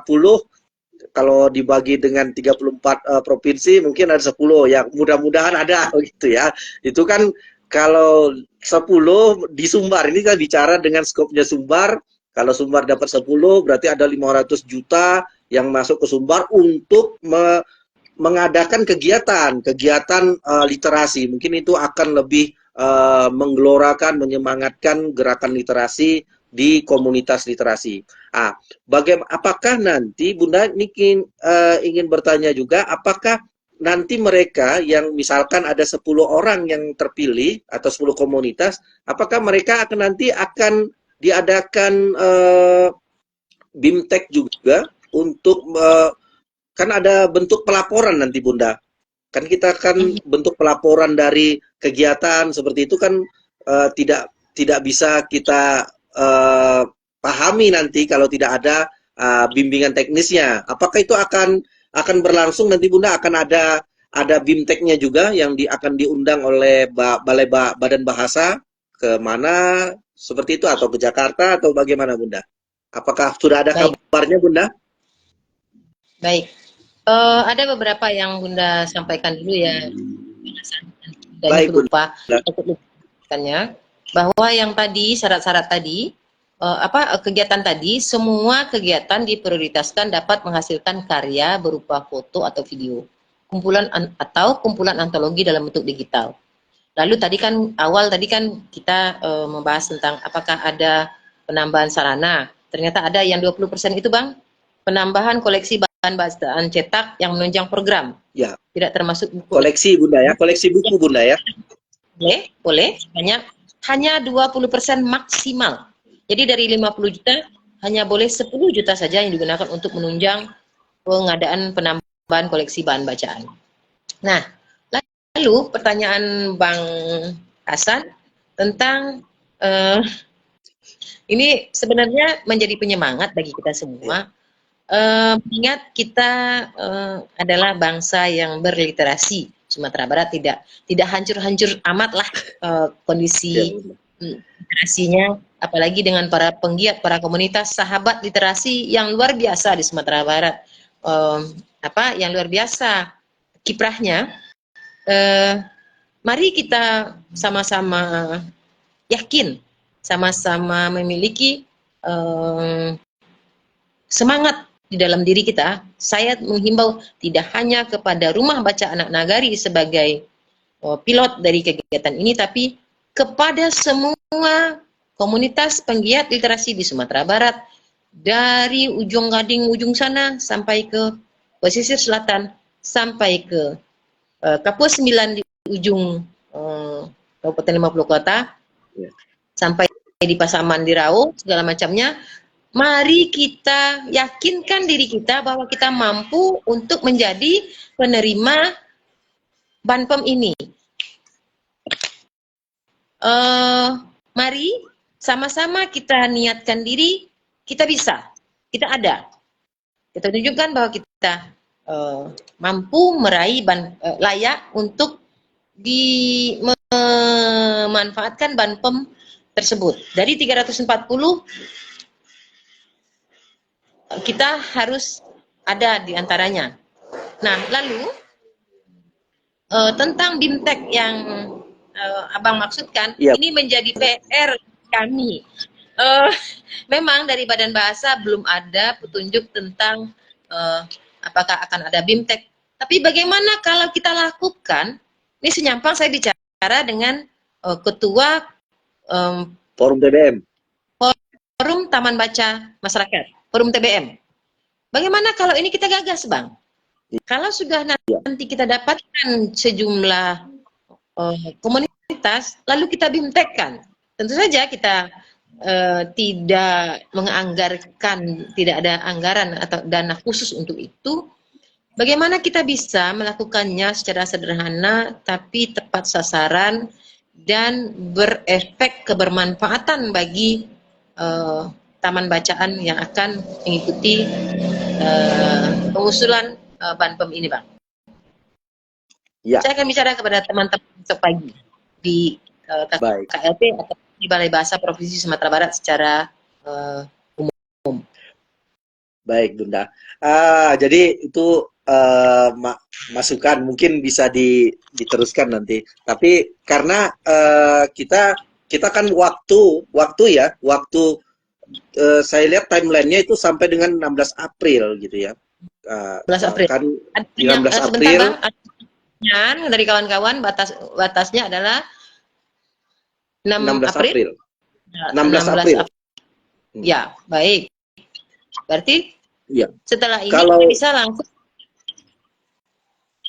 kalau dibagi dengan 34 provinsi mungkin ada 10 ya, mudah-mudahan ada gitu ya. Itu kan kalau 10 di Sumbar ini kita bicara dengan skopnya Sumbar, kalau Sumbar dapat 10 berarti ada 500 juta yang masuk ke Sumbar untuk mengadakan kegiatan literasi. Mungkin itu akan lebih menggelorakan, menyemangatkan gerakan literasi di komunitas literasi. Apakah nanti Bunda ingin bertanya juga, apakah nanti mereka yang misalkan ada 10 orang yang terpilih atau 10 komunitas, apakah mereka nanti akan diadakan BIMTEK juga untuk kan ada bentuk pelaporan nanti Bunda. Kan kita kan bentuk pelaporan dari kegiatan seperti itu kan tidak bisa kita pahami nanti kalau tidak ada bimbingan teknisnya. Apakah itu akan berlangsung nanti Bunda, akan ada BIMTEK-nya juga yang akan diundang oleh Balai Badan Bahasa ke mana seperti itu, atau ke Jakarta atau bagaimana Bunda? Apakah sudah ada kabarnya Bunda? Baik. Ada beberapa yang Bunda sampaikan dulu ya. Baik, lupa bahwa yang tadi syarat-syarat tadi kegiatan tadi, semua kegiatan diprioritaskan dapat menghasilkan karya berupa foto atau video, kumpulan antologi dalam bentuk digital. Lalu tadi kan kita membahas tentang apakah ada penambahan sarana. Ternyata ada yang 20% itu Bang, penambahan koleksi bahan bacaan cetak yang menunjang program. Ya. Tidak termasuk buku. Koleksi Bunda ya, koleksi buku Bunda ya. Boleh. Hanya 20% maksimal. Jadi dari 50 juta hanya boleh 10 juta saja yang digunakan untuk menunjang pengadaan penambahan koleksi bahan bacaan. Nah, lalu pertanyaan Bang Hasan tentang ini sebenarnya menjadi penyemangat bagi kita semua. Mengingat kita adalah bangsa yang berliterasi. Sumatera Barat tidak hancur-hancur amat lah kondisi literasinya, apalagi dengan para penggiat, para komunitas sahabat literasi yang luar biasa di Sumatera Barat. Yang luar biasa kiprahnya. Mari kita sama-sama yakin, sama-sama memiliki semangat di dalam diri kita. Saya menghimbau tidak hanya kepada Rumah Baca Anak Nagari sebagai pilot dari kegiatan ini, tapi kepada semua komunitas penggiat literasi di Sumatera Barat, dari ujung Gading ujung sana sampai ke pesisir selatan, sampai ke Kapuas 9 di ujung Kabupaten 50 Kota, sampai di Pasaman di Rau, segala macamnya. Mari kita yakinkan diri kita bahwa kita mampu untuk menjadi penerima Banpem ini. Mari sama-sama kita niatkan diri, kita bisa, kita ada. Kita tunjukkan bahwa kita mampu meraih layak untuk memanfaatkan Banpem tersebut. Dari 340 kita harus ada di antaranya. Nah, lalu tentang BIMTEK yang Abang maksudkan, ini menjadi PR kami. Memang dari Badan Bahasa belum ada petunjuk tentang apakah akan ada BIMTEK. Tapi bagaimana kalau kita lakukan? Ini senyampang saya bicara dengan Ketua Forum TBM. Forum Taman Baca Masyarakat. Forum TBM. Bagaimana kalau ini kita gagas, Bang? Kalau sudah nanti kita dapatkan sejumlah komunitas, lalu kita BIMTEK-kan. Tentu saja kita tidak menganggarkan, tidak ada anggaran atau dana khusus untuk itu. Bagaimana kita bisa melakukannya secara sederhana, tapi tepat sasaran, dan berefek kebermanfaatan bagi taman bacaan yang akan mengikuti pengusulan Banpem ini, Bang. Ya. Saya akan bicara kepada teman-teman besok pagi di KLP atau di Balai Bahasa Provinsi Sumatera Barat secara umum. Baik, Bunda. Jadi itu masukan mungkin bisa diteruskan nanti. Tapi karena kita kan waktu saya lihat timelinenya itu sampai dengan 16 April gitu ya. 16 April. Kan 16 April. Bang, dari kawan-kawan batasnya adalah 16 April. 16 April. Ya, baik. Berarti setelah ini kalau kita bisa langsung.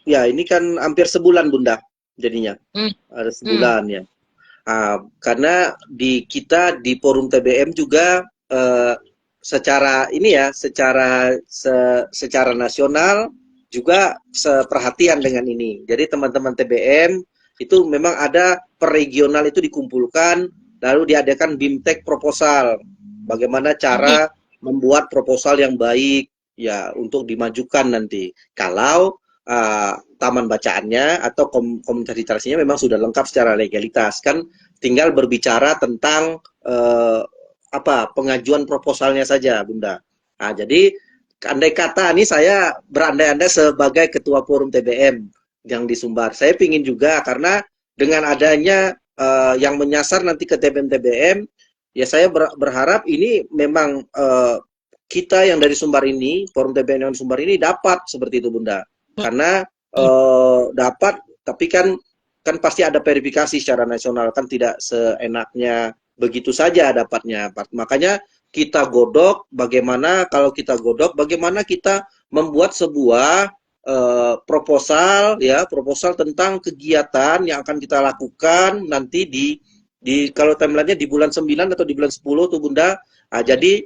Ya, ini kan hampir sebulan, Bunda, jadinya. Ada sebulan ya. Karena kita di Forum TBM juga secara nasional juga seperhatian dengan ini. Jadi teman-teman TBM itu memang ada per regional itu dikumpulkan, lalu diadakan BIMTEK proposal. Bagaimana cara membuat proposal yang baik ya untuk dimajukan nanti. Kalau taman bacaannya atau komunitas literasinya memang sudah lengkap secara legalitas, kan tinggal berbicara tentang pengajuan proposalnya saja, Bunda. Jadi andai kata nih saya berandai-andai sebagai ketua Forum TBM yang di Sumbar, saya pingin juga karena dengan adanya yang menyasar nanti ke TBM, ya saya berharap ini memang kita yang dari Sumbar ini, Forum TBM yang di Sumbar ini dapat seperti itu, Bunda. Karena dapat, tapi kan pasti ada verifikasi secara nasional, kan tidak seenaknya begitu saja dapatnya. Makanya kita godok bagaimana kita membuat sebuah proposal tentang kegiatan yang akan kita lakukan nanti di kalau timelinenya di bulan 9 atau di bulan 10 tuh, Bunda. Jadi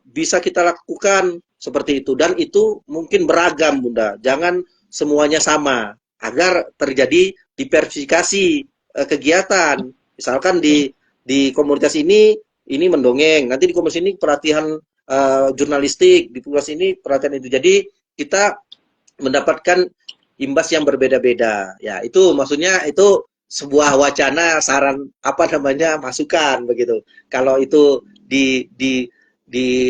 bisa kita lakukan seperti itu, dan itu mungkin beragam, Bunda. Jangan semuanya sama. agar terjadi diversifikasi kegiatan. Misalkan di komunitas ini mendongeng, nanti di komunitas ini pelatihan jurnalistik, di komunitas ini pelatihan itu. Jadi kita mendapatkan imbas yang berbeda-beda. Ya, itu maksudnya itu sebuah wacana, saran apa namanya, masukan begitu. Kalau itu di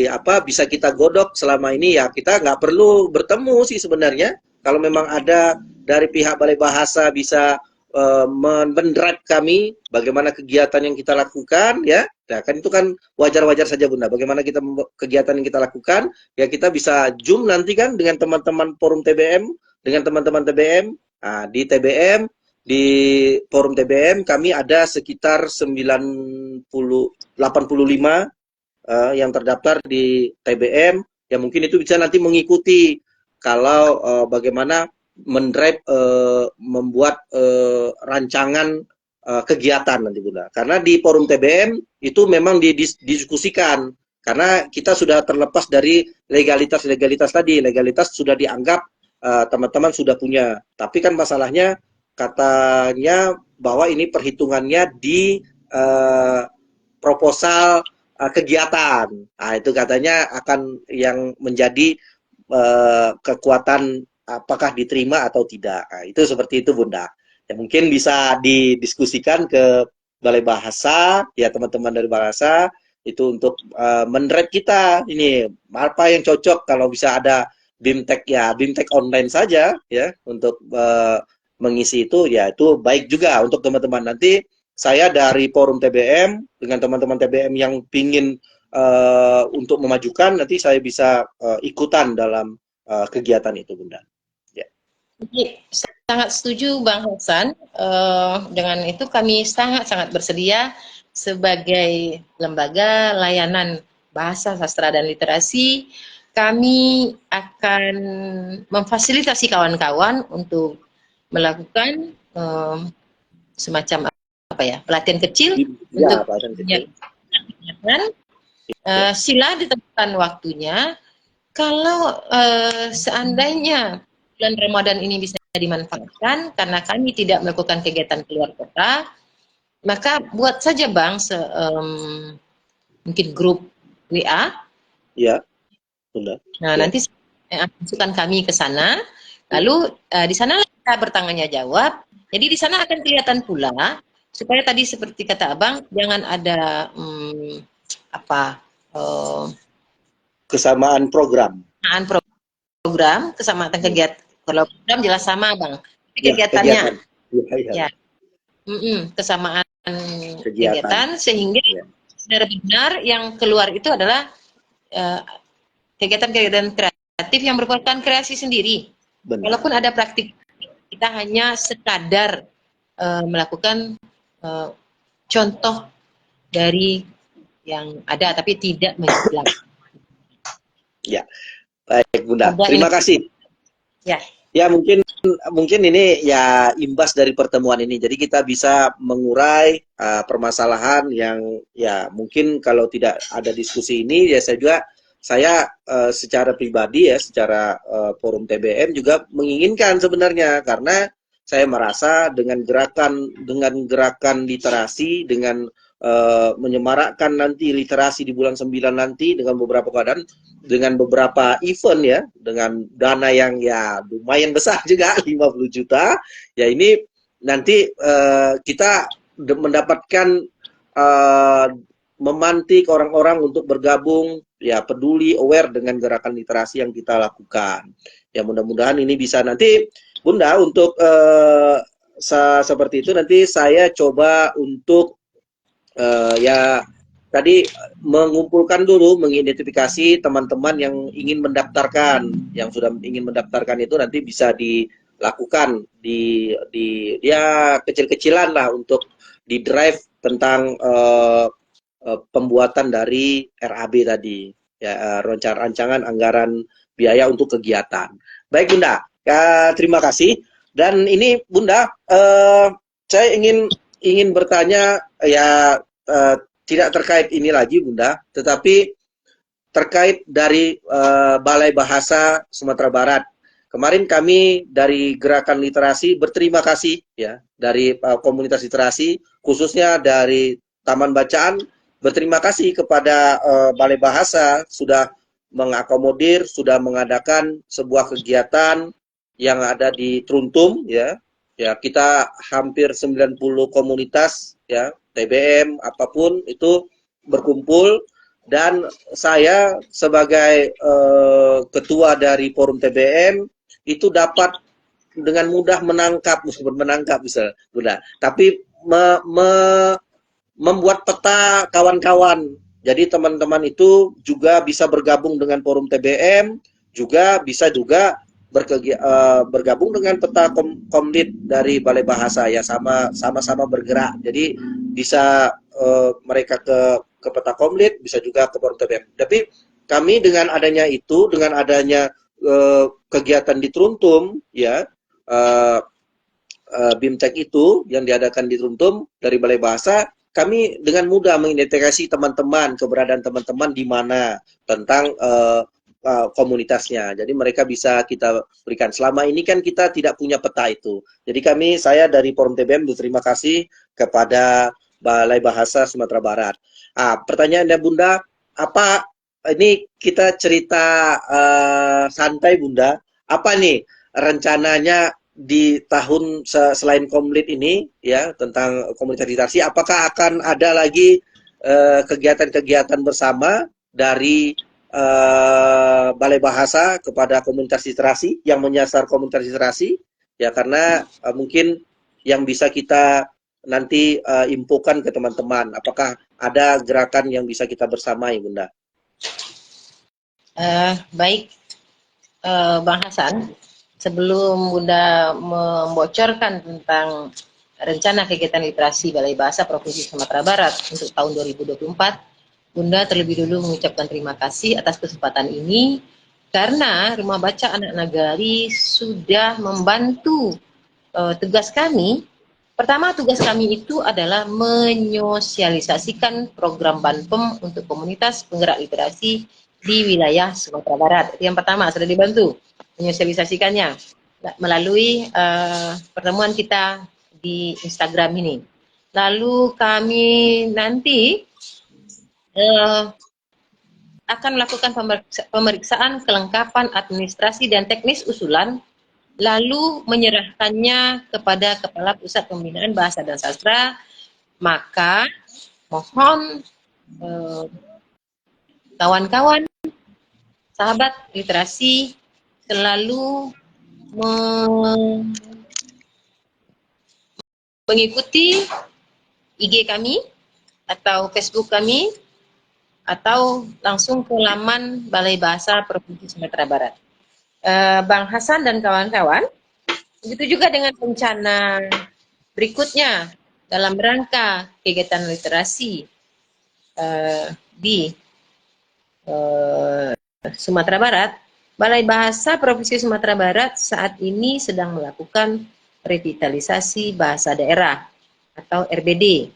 apa bisa kita godok selama ini, ya kita nggak perlu bertemu sih sebenarnya. Kalau memang ada dari pihak Balai Bahasa bisa mendrive kami bagaimana kegiatan yang kita lakukan, ya. Nah, kan itu kan wajar-wajar saja Bunda. Bagaimana kita kegiatan yang kita lakukan, ya kita bisa zoom nanti kan dengan teman-teman forum TBM, dengan teman-teman TBM. Nah, di TBM, di forum TBM kami ada sekitar 85 yang terdaftar di TBM, ya mungkin itu bisa nanti mengikuti kalau bagaimana mendrive membuat rancangan kegiatan nanti Bunda. Karena di forum TBM itu memang didiskusikan, karena kita sudah terlepas dari legalitas tadi. Legalitas sudah dianggap teman-teman sudah punya. Tapi kan masalahnya katanya bahwa ini perhitungannya di proposal kegiatan. Nah, itu katanya akan yang menjadi kekuatan apakah diterima atau tidak. Nah, itu seperti itu Bunda. Ya mungkin bisa didiskusikan ke Balai Bahasa, ya teman-teman dari Bahasa itu untuk mendrive kita ini apa yang cocok. Kalau bisa ada BIMTEK, ya BIMTEK online saja ya untuk mengisi itu, ya itu baik juga untuk teman-teman. Nanti saya dari forum TBM dengan teman-teman TBM yang ingin untuk memajukan, nanti saya bisa ikutan dalam kegiatan itu Bunda. Ya. Jadi, sangat setuju Bang Hasan. Dengan itu kami sangat-sangat bersedia sebagai lembaga layanan bahasa, sastra, dan literasi. Kami akan memfasilitasi kawan-kawan untuk melakukan semacam apa ya, pelatihan kecil Ya, untuk kegiatan. Sila ditentukan waktunya. Kalau seandainya bulan Ramadan ini bisa dimanfaatkan karena kami tidak melakukan kegiatan keluar kota, maka buat saja Bang mungkin grup WA. Ya, Bunda. Nah, Ya. nanti masukkan kami ke sana. Lalu di sana kita bertanya jawab. Jadi di sana akan kelihatan pula supaya tadi seperti kata Abang, jangan ada kesamaan program. Program, kesamaan kegiatan. Kalau program jelas sama Bang. Tapi Ya, kegiatannya kegiatan. Kesamaan kegiatan sehingga benar-benar yang keluar itu adalah kegiatan-kegiatan kreatif yang merupakan kreasi sendiri. Benar. Walaupun ada praktik, kita hanya sekadar melakukan contoh dari yang ada, tapi tidak menjual. Ya, baik Bunda. Terima kasih. Ya mungkin ini ya imbas dari pertemuan ini. Jadi kita bisa mengurai permasalahan yang ya mungkin kalau tidak ada diskusi ini, ya saya secara pribadi ya, secara forum TBM juga menginginkan sebenarnya, karena saya merasa dengan gerakan literasi, dengan menyemarakkan nanti literasi di bulan 9 nanti dengan beberapa keadaan, dengan beberapa event ya, dengan dana yang ya lumayan besar juga 50 juta, ya ini nanti kita mendapatkan memantik orang-orang untuk bergabung, ya peduli, aware dengan gerakan literasi yang kita lakukan. Ya mudah-mudahan ini bisa nanti Bunda untuk seperti itu. Nanti saya coba untuk ya tadi mengumpulkan dulu, mengidentifikasi teman-teman yang ingin mendaftarkan, yang sudah ingin mendaftarkan itu nanti bisa dilakukan di ya kecil-kecilan lah untuk di drive tentang pembuatan dari RAB tadi, ya rancangan anggaran biaya untuk kegiatan. Baik Bunda, terima kasih. Dan ini Bunda, saya ingin bertanya ya tidak terkait ini lagi Bunda, tetapi terkait dari Balai Bahasa Sumatera Barat. Kemarin kami dari Gerakan Literasi berterima kasih ya dari komunitas literasi khususnya dari Taman Bacaan berterima kasih kepada Balai Bahasa sudah mengakomodir, sudah mengadakan sebuah kegiatan yang ada di Truntum ya. Ya, kita hampir 90 komunitas ya, TBM apapun itu berkumpul dan saya sebagai ketua dari Forum TBM itu dapat dengan mudah menangkap, meskipun menangkap bisa mudah, tapi membuat peta kawan-kawan. Jadi teman-teman itu juga bisa bergabung dengan forum TBM, juga bisa juga bergabung dengan peta komdit dari Balai Bahasa ya sama-sama bergerak. Jadi bisa mereka ke peta komdit, bisa juga ke forum TBM. Tapi kami dengan adanya itu, dengan adanya kegiatan di Truntum ya BIMTEK itu yang diadakan di Truntum dari Balai Bahasa, kami dengan mudah mengidentifikasi teman-teman, keberadaan teman-teman di mana tentang komunitasnya. Jadi mereka bisa kita berikan. Selama ini kan kita tidak punya peta itu. Jadi saya dari Forum TBM berterima kasih kepada Balai Bahasa Sumatera Barat. Pertanyaannya Bunda, apa ini kita cerita santai Bunda, apa nih rencananya di tahun selain Komlit ini ya tentang komunitas literasi, apakah akan ada lagi kegiatan-kegiatan bersama dari Balai Bahasa kepada komunitas literasi yang menyasar komunitas literasi ya, karena mungkin yang bisa kita nanti infokan ke teman-teman, apakah ada gerakan yang bisa kita bersamai Bunda? Baik, Bang Hasan, sebelum Bunda membocorkan tentang rencana kegiatan literasi Balai Bahasa Provinsi Sumatera Barat untuk tahun 2024, Bunda terlebih dulu mengucapkan terima kasih atas kesempatan ini karena Rumah Baca Anak Nagari sudah membantu tugas kami. Pertama, tugas kami itu adalah menyosialisasikan program Banpem untuk komunitas penggerak literasi di wilayah Sumatera Barat. Itu yang pertama, sudah dibantu menyosialisasikannya melalui pertemuan kita di Instagram ini. Lalu kami nanti akan melakukan pemeriksaan kelengkapan administrasi dan teknis usulan, lalu menyerahkannya kepada Kepala Pusat Pembinaan Bahasa dan Sastra. Maka mohon kawan-kawan, sahabat literasi selalu mengikuti IG kami atau Facebook kami atau langsung ke laman Balai Bahasa Provinsi Sumatera Barat. Bang Hasan dan kawan-kawan, begitu juga dengan rencana berikutnya dalam rangka kegiatan literasi di Sumatera Barat. Balai Bahasa Provinsi Sumatera Barat saat ini sedang melakukan revitalisasi bahasa daerah atau RBD.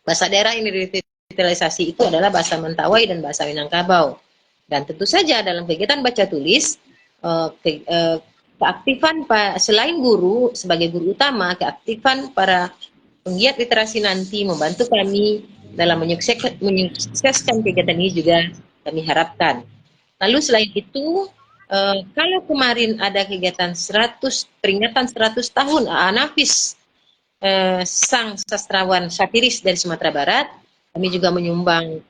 Bahasa daerah ini revitalisasi itu adalah bahasa Mentawai dan bahasa Minangkabau. Dan tentu saja dalam kegiatan baca tulis, keaktifan selain guru sebagai guru utama, keaktifan para penggiat literasi nanti membantu kami dalam menyukseskan kegiatan ini juga kami harapkan. Lalu selain itu, kalau kemarin ada kegiatan peringatan 100 tahun Nafis, sang sastrawan satiris dari Sumatera Barat, kami juga mengundang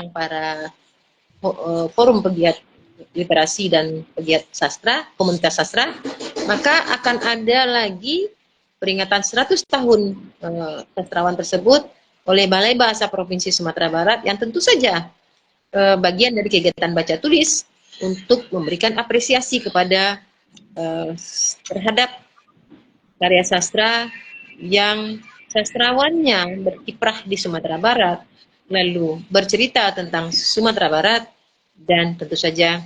para forum pegiat literasi dan pegiat sastra, komunitas sastra, maka akan ada lagi peringatan 100 tahun sastrawan tersebut oleh Balai Bahasa Provinsi Sumatera Barat yang tentu saja bagian dari kegiatan baca tulis untuk memberikan apresiasi kepada terhadap karya sastra yang sastrawannya berkiprah di Sumatera Barat, lalu bercerita tentang Sumatera Barat, dan tentu saja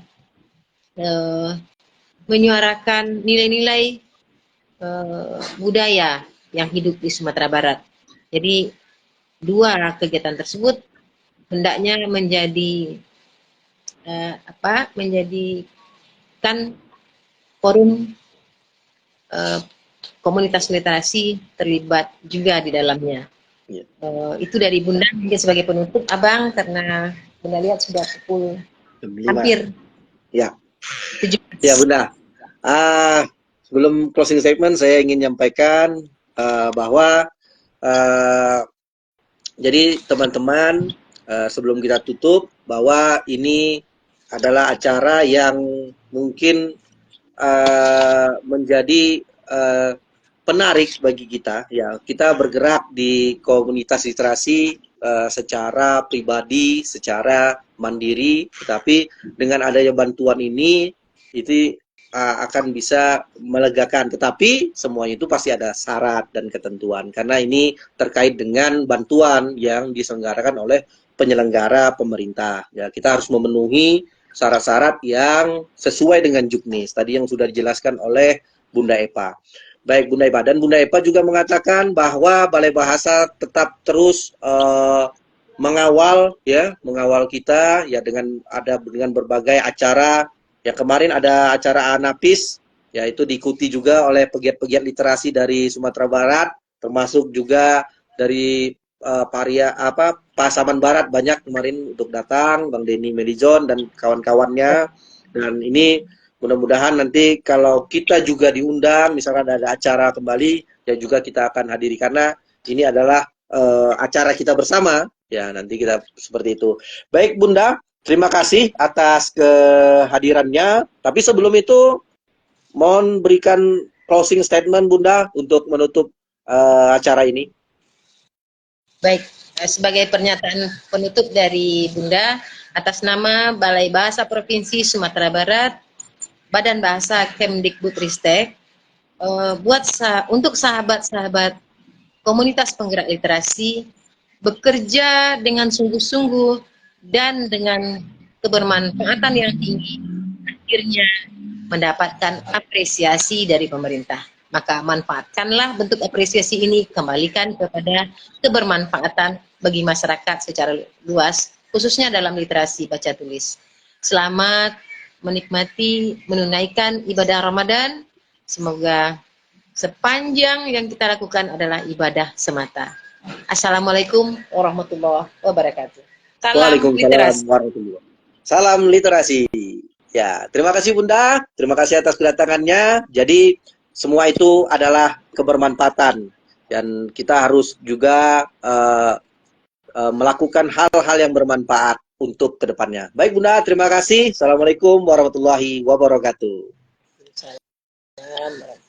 menyuarakan nilai-nilai budaya yang hidup di Sumatera Barat. Jadi dua kegiatan tersebut hendaknya menjadikan forum komunitas literasi terlibat juga di dalamnya. Ya. Itu dari Bunda mungkin sebagai penutup, Abang, karena Bunda lihat sudah pukul hampir ya 17. Ya Bunda. Sebelum closing statement saya ingin menyampaikan bahwa jadi teman-teman, sebelum kita tutup, bahwa ini adalah acara yang mungkin menjadi penarik bagi kita. Ya, kita bergerak di komunitas literasi secara pribadi, secara mandiri, tetapi dengan adanya bantuan ini, itu akan bisa melegakan. Tetapi semuanya itu pasti ada syarat dan ketentuan, karena ini terkait dengan bantuan yang diselenggarakan oleh penyelenggara pemerintah. Ya, kita harus memenuhi syarat-syarat yang sesuai dengan juknis tadi yang sudah dijelaskan oleh Bunda Epa. Baik Bunda Epa, dan Bunda Epa juga mengatakan bahwa Balai Bahasa tetap terus mengawal kita ya dengan berbagai acara. Ya kemarin ada acara Anapis, yaitu diikuti juga oleh pegiat-pegiat literasi dari Sumatera Barat, termasuk juga dari Pasaman Barat banyak kemarin untuk datang, Bang Denny Melijon dan kawan-kawannya. Dan ini mudah-mudahan nanti kalau kita juga diundang, misalkan ada acara kembali, ya juga kita akan hadiri karena ini adalah acara kita bersama. Ya nanti kita seperti itu. Baik Bunda, terima kasih atas kehadirannya. Tapi sebelum itu, mohon berikan closing statement Bunda untuk menutup acara ini. Baik, sebagai pernyataan penutup dari Bunda, atas nama Balai Bahasa Provinsi Sumatera Barat, Badan Bahasa Kemdikbudristek, untuk sahabat-sahabat komunitas penggerak literasi, bekerja dengan sungguh-sungguh dan dengan kebermanfaatan yang tinggi, akhirnya mendapatkan apresiasi dari pemerintah. Maka manfaatkanlah bentuk apresiasi ini, kembalikan kepada kebermanfaatan bagi masyarakat secara luas, khususnya dalam literasi baca tulis. Selamat menikmati, menunaikan ibadah Ramadan. Semoga sepanjang yang kita lakukan adalah ibadah semata. Assalamualaikum warahmatullahi wabarakatuh. Salam literasi. Salam literasi. Ya, terima kasih Bunda, terima kasih atas kedatangannya. Jadi semua itu adalah kebermanfaatan dan kita harus juga melakukan hal-hal yang bermanfaat untuk kedepannya. Baik Bunda, terima kasih. Assalamualaikum warahmatullahi wabarakatuh. Salam.